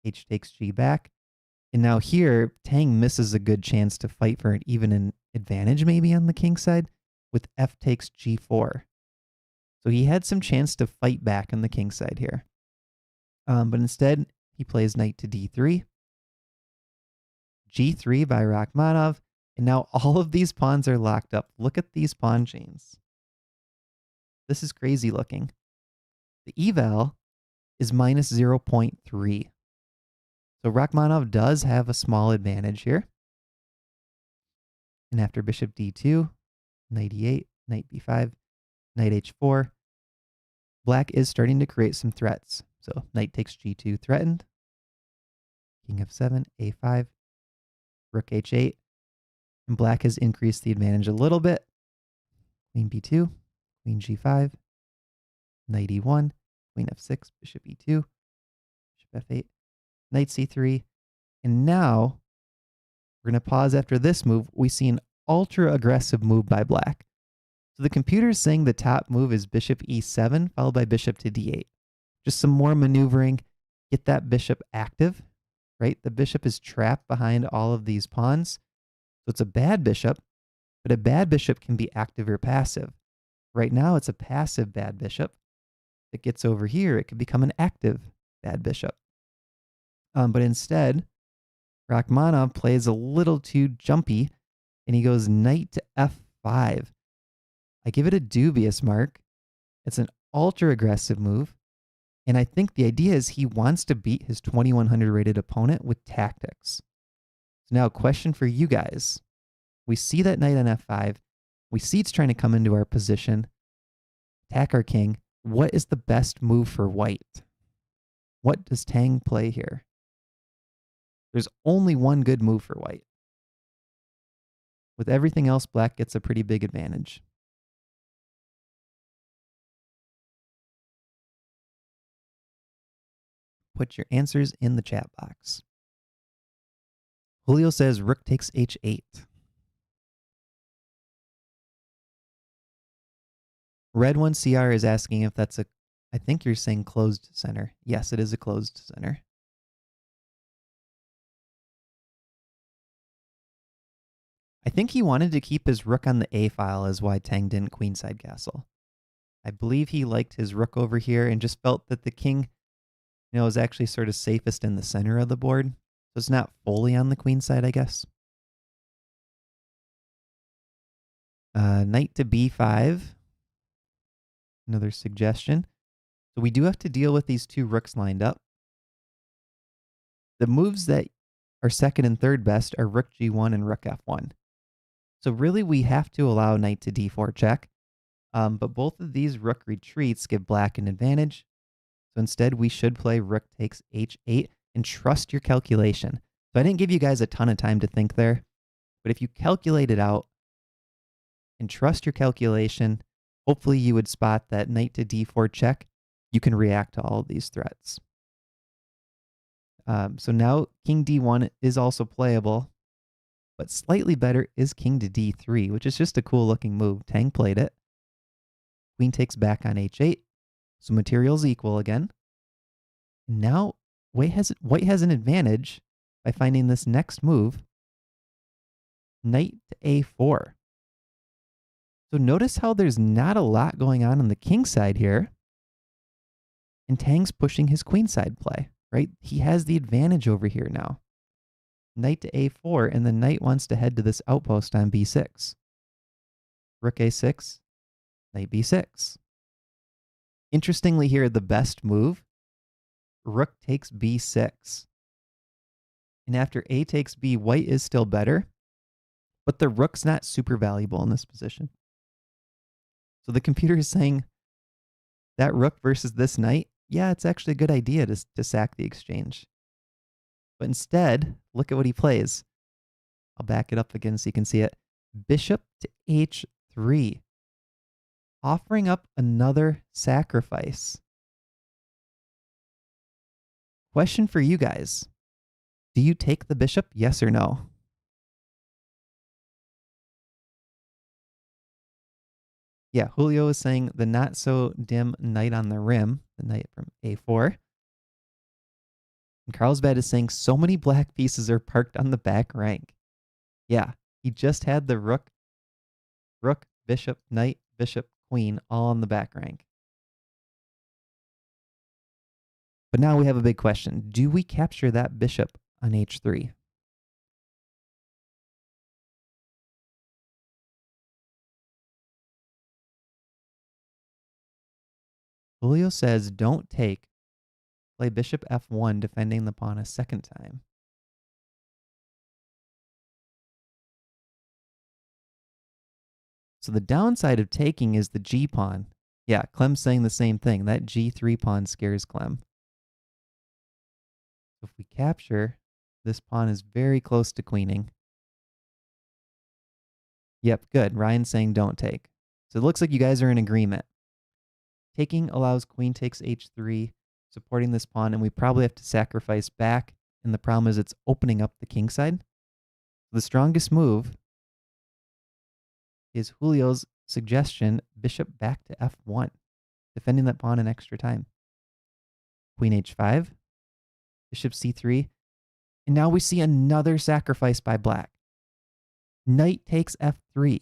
H takes g back. And now here, Tang misses a good chance to fight for even an advantage maybe on the king side with f takes g4. So he had some chance to fight back on the king side here. But instead, he plays knight to d3, g3 by Rakhmanov, and now all of these pawns are locked up. Look at these pawn chains. This is crazy looking. The eval is minus 0.3. So Rakhmanov does have a small advantage here. And after bishop d2, knight e8, knight b5, knight h4, black is starting to create some threats. So knight takes g2 threatened, king f7, a5, rook h8, and black has increased the advantage a little bit. Queen b2, queen g5, knight e1, queen f6, bishop e2, bishop f8, knight c3, and now we're going to pause after this move. We see an ultra aggressive move by black. So the computer is saying the top move is bishop e7 followed by bishop to d8. Just some more maneuvering, get that bishop active, right? The bishop is trapped behind all of these pawns. So it's a bad bishop, but a bad bishop can be active or passive. Right now it's a passive bad bishop. If it gets over here, it could become an active bad bishop. But instead, Rakhmanov plays a little too jumpy, and he goes knight to f5. I give it a dubious mark. It's an ultra aggressive move. And I think the idea is he wants to beat his 2100 rated opponent with tactics. So now a question for you guys. We see that knight on f5. We see it's trying to come into our position, attack our king. What is the best move for white? What does Tang play here? There's only one good move for white. With everything else, black gets a pretty big advantage. Put your answers in the chat box. Julio says rook takes h8. Red 1 CR is asking if that's I think you're saying closed center. Yes, it is a closed center. I think he wanted to keep his rook on the A file is why Tang didn't queenside castle. I believe he liked his rook over here and just felt that the king, is actually sort of safest in the center of the board. So it's not fully on the queen side, I guess. Knight to b5. Another suggestion. So we do have to deal with these two rooks lined up. The moves that are second and third best are rook g1 and rook f1. So really we have to allow knight to d4 check. But both of these rook retreats give black an advantage. So instead we should play rook takes h8 and trust your calculation. So I didn't give you guys a ton of time to think there. But if you calculate it out and trust your calculation, hopefully you would spot that knight to d4 check. You can react to all of these threats. So now king d1 is also playable, but slightly better is king to d3, which is just a cool looking move. Tang played it. Queen takes back on h8, so material's equal again. Now white has an advantage by finding this next move, knight to a4. So notice how there's not a lot going on the king side here, and Tang's pushing his queen side play, right? He has the advantage over here now. Knight to a4, and the knight wants to head to this outpost on b6. Rook a6, knight b6. Interestingly here, the best move, rook takes b6. And after a takes b, white is still better, but the rook's not super valuable in this position. So the computer is saying that rook versus this knight, yeah, it's actually a good idea to sack the exchange. But instead, look at what he plays. I'll back it up again so you can see it. Bishop to h3, offering up another sacrifice. Question for you guys. Do you take the bishop, yes or no? Yeah, Julio is saying the not so dim knight on the rim, the knight from a4. And Carlsbad is saying so many black pieces are parked on the back rank. Yeah, he just had the rook, bishop, knight, bishop, queen all on the back rank. But now we have a big question. Do we capture that bishop on h3? Julio says don't take. Play bishop f1, defending the pawn a second time. So the downside of taking is the g pawn. Yeah, Clem's saying the same thing. That g3 pawn scares Clem. So if we capture, this pawn is very close to queening. Yep, good. Ryan's saying don't take. So it looks like you guys are in agreement. Taking allows queen takes h3, supporting this pawn, and we probably have to sacrifice back. And the problem is it's opening up the king side. The strongest move is Julio's suggestion, bishop back to f1, defending that pawn in extra time. Queen h5, bishop c3, and now we see another sacrifice by black. Knight takes f3.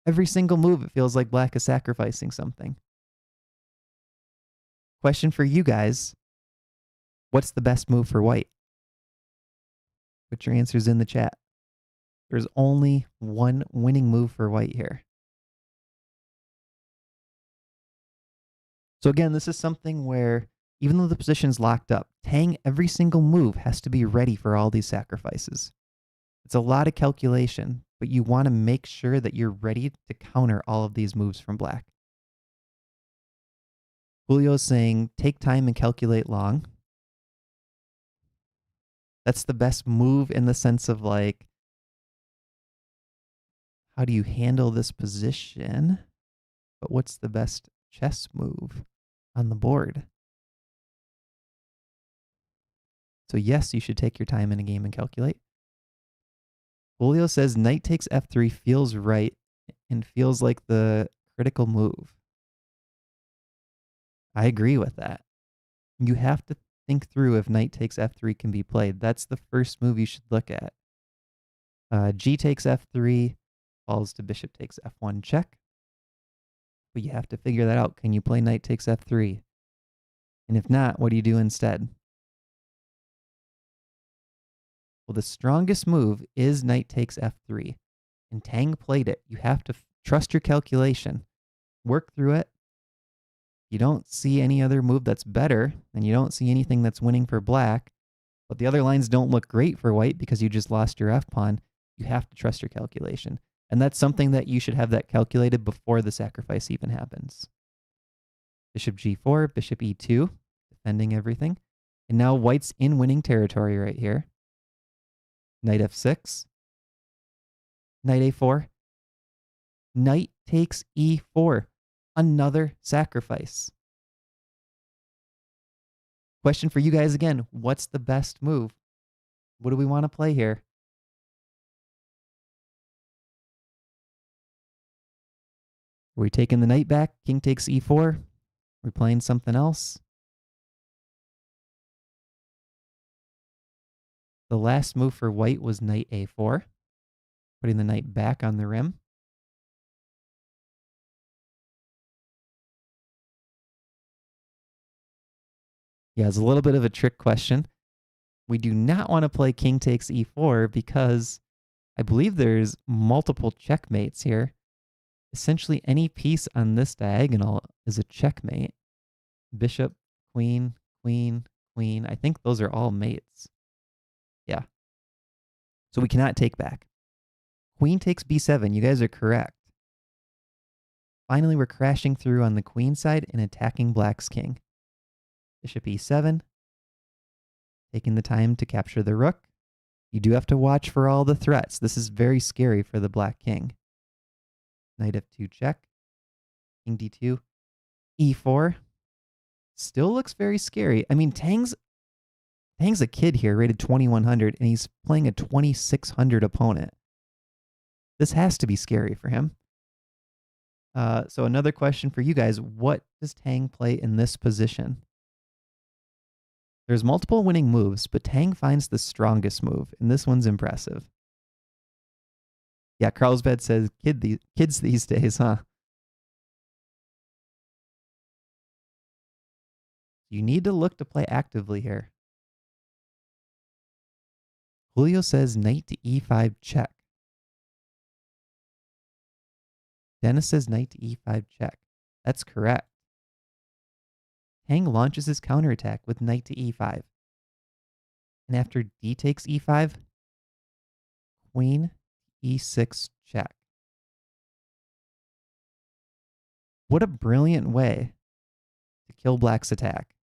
Every single move, it feels like black is sacrificing something. Question for you guys. What's the best move for white? Put your answers in the chat. There's only one winning move for white here. So again, this is something where even though the position's locked up, Tang, every single move has to be ready for all these sacrifices. It's a lot of calculation, but you want to make sure that you're ready to counter all of these moves from black. Julio's saying, take time and calculate long. That's the best move in the sense of like, how do you handle this position? But what's the best chess move on the board? So yes, you should take your time in a game and calculate. Julio says knight takes f3 feels right and feels like the critical move. I agree with that. You have to think through if knight takes f3 can be played. That's the first move you should look at. G takes f3, falls to bishop takes f1 check. But you have to figure that out. Can you play knight takes f3? And if not, what do you do instead? Well, the strongest move is knight takes f3. And Tang played it. You have to trust your calculation. Work through it. You don't see any other move that's better, and you don't see anything that's winning for black. But the other lines don't look great for white because you just lost your f-pawn. You have to trust your calculation. And that's something that you should have that calculated before the sacrifice even happens. Bishop g4, bishop e2, defending everything. And now white's in winning territory right here. Knight f6. Knight a4. Knight takes e4. Another sacrifice. Question for you guys again. What's the best move? What do we want to play here? Are we taking the knight back? King takes e4. We're playing something else. The last move for white was knight a4, putting the knight back on the rim. Yeah, it's a little bit of a trick question. We do not want to play king takes e4 because I believe there's multiple checkmates here. Essentially, any piece on this diagonal is a checkmate. Bishop, queen, queen, queen. I think those are all mates. Yeah. So we cannot take back. Queen takes b7. You guys are correct. Finally, we're crashing through on the queen side and attacking black's king. Bishop e7. Taking the time to capture the rook. You do have to watch for all the threats. This is very scary for the black king. Knight f2 check. King d2. e4. Still looks very scary. I mean, Tang's a kid here, rated 2100, and he's playing a 2600 opponent. This has to be scary for him. So another question for you guys. What does Tang play in this position? There's multiple winning moves, but Tang finds the strongest move, and this one's impressive. Yeah, Carlsbad says, kids these days, huh? You need to look to play actively here. Julio says knight to e5 check. Dennis says knight to e5 check. That's correct. Tang launches his counterattack with knight to e5. And after d takes e5, queen e6 check. What a brilliant way to kill black's attack.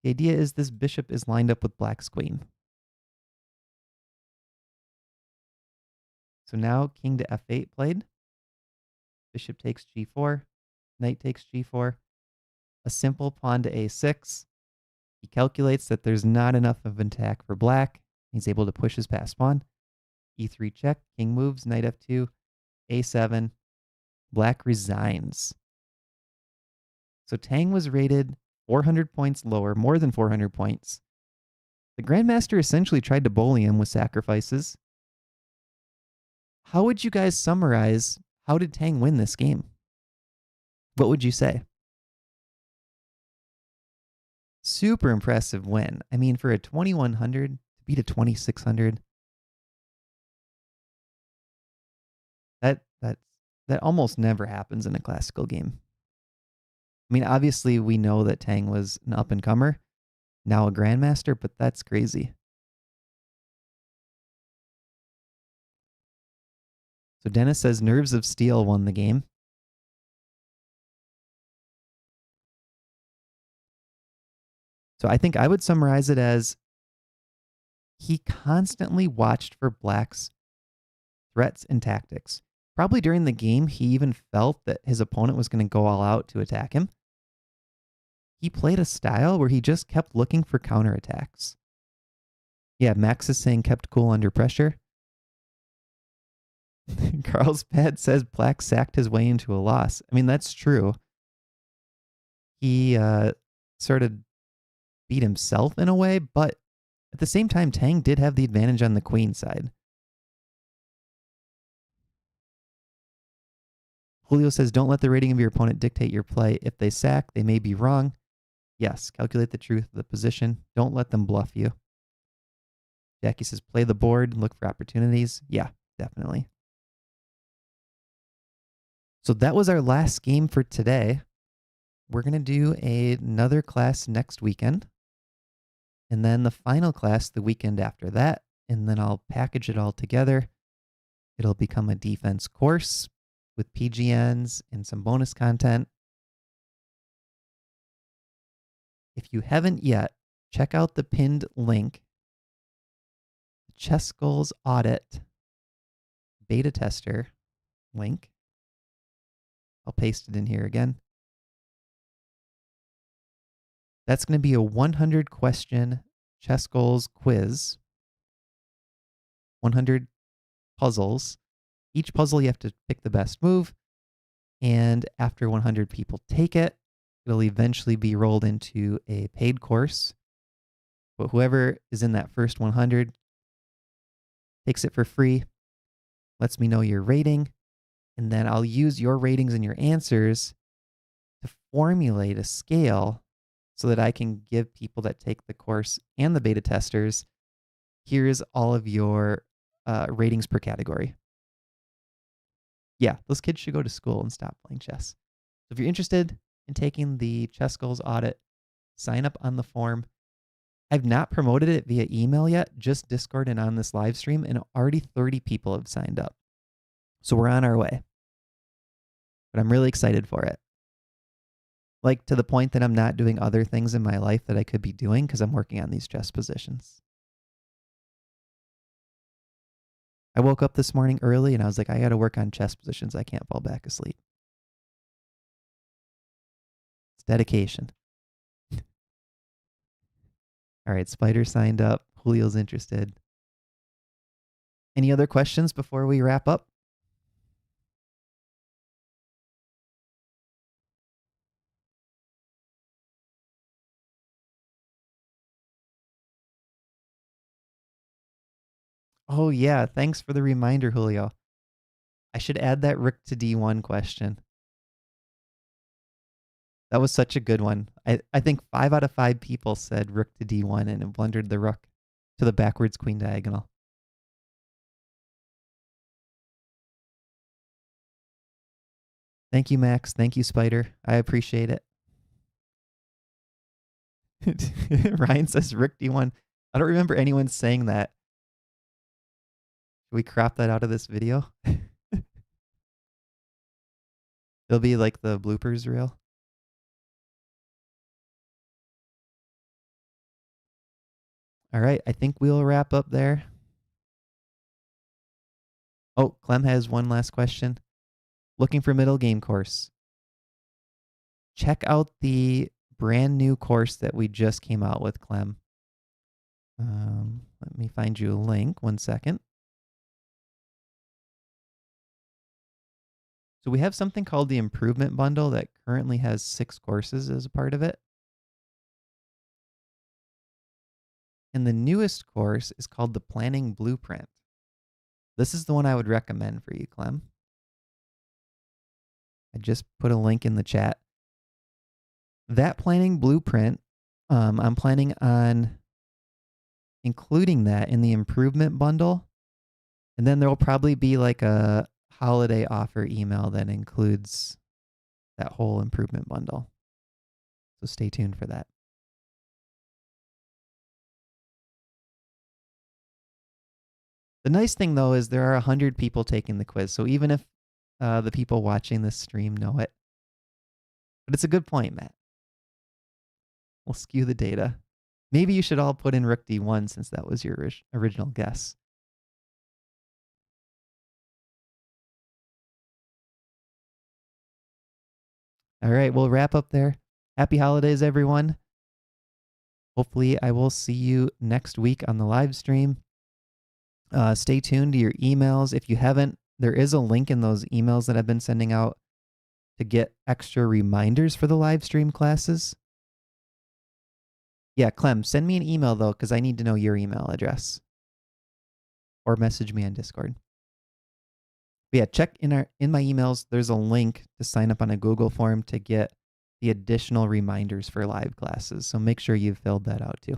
The idea is this bishop is lined up with black's queen. So now king to f8 played. Bishop takes g4. Knight takes g4. A simple pawn to a6. He calculates that there's not enough of an attack for black. He's able to push his pass pawn. e3 check. King moves. Knight f2. a7. Black resigns. So Tang was rated 400 points lower, more than 400 points. The Grandmaster essentially tried to bully him with sacrifices. How would you guys summarize how did Tang win this game? What would you say? Super impressive win. I mean, for a 2100 to beat a 2600, that almost never happens in a classical game. I mean, obviously we know that Tang was an up-and-comer, now a grandmaster, but that's crazy. So Dennis says Nerves of Steel won the game. So I think I would summarize it as he constantly watched for black's threats and tactics. Probably during the game, he even felt that his opponent was going to go all out to attack him. He played a style where he just kept looking for counterattacks. Yeah, Max is saying kept cool under pressure. Carlsbad says black sacked his way into a loss. I mean, that's true. He sort of beat himself in a way, but at the same time, Tang did have the advantage on the queen side. Julio says, don't let the rating of your opponent dictate your play. If they sack, they may be wrong. Yes, calculate the truth of the position. Don't let them bluff you. Jackie says, play the board, look for opportunities. Yeah, definitely. So that was our last game for today. We're going to do another class next weekend. And then the final class the weekend after that. And then I'll package it all together. It'll become a defense course with PGNs and some bonus content. If you haven't yet, check out the pinned link. The ChessGoals Audit beta tester link. I'll paste it in here again. That's going to be a 100 question ChessGoals quiz, 100 puzzles. Each puzzle you have to pick the best move, and after 100 people take it, it'll eventually be rolled into a paid course. But whoever is in that first 100 takes it for free, lets me know your rating, and then I'll use your ratings and your answers to formulate a scale so that I can give people that take the course and the beta testers, here's all of your ratings per category. Yeah, those kids should go to school and stop playing chess. So if you're interested in taking the ChessGoals audit, sign up on the form. I've not promoted it via email yet, just Discord and on this live stream, and already 30 people have signed up. So we're on our way. But I'm really excited for it. Like, to the point that I'm not doing other things in my life that I could be doing because I'm working on these chess positions. I woke up this morning early and I was like, I got to work on chess positions. I can't fall back asleep. It's dedication. All right, Spider signed up. Julio's interested. Any other questions before we wrap up? Oh, yeah. Thanks for the reminder, Julio. I should add that rook to d1 question. That was such a good one. I think 5 out of 5 people said rook to d1 and it blundered the rook to the backwards queen diagonal. Thank you, Max. Thank you, Spider. I appreciate it. Ryan says rook d1. I don't remember anyone saying that. Should we crop that out of this video? It'll be like the bloopers reel. All right, I think we'll wrap up there. Oh, Clem has one last question. Looking for middle game course. Check out the brand new course that we just came out with, Clem. Let me find you a link. 1 second. So we have something called the Improvement Bundle that currently has 6 courses as a part of it. And the newest course is called the Planning Blueprint. This is the one I would recommend for you, Clem. I just put a link in the chat. That Planning Blueprint, I'm planning on including that in the Improvement Bundle. And then there will probably be like a holiday offer email that includes that whole Improvement Bundle. So stay tuned for that. The nice thing, though, is there are 100 people taking the quiz. So even if the people watching this stream know it. But it's a good point, Matt. We'll skew the data. Maybe you should all put in rook d1 since that was your original guess. All right, we'll wrap up there. Happy holidays, everyone. Hopefully, I will see you next week on the live stream. Stay tuned to your emails. If you haven't, there is a link in those emails that I've been sending out to get extra reminders for the live stream classes. Yeah, Clem, send me an email, though, because I need to know your email address. Or message me on Discord. But yeah, check in my emails. There's a link to sign up on a Google form to get the additional reminders for live classes. So make sure you've filled that out, too.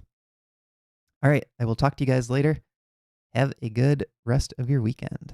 All right, I will talk to you guys later. Have a good rest of your weekend.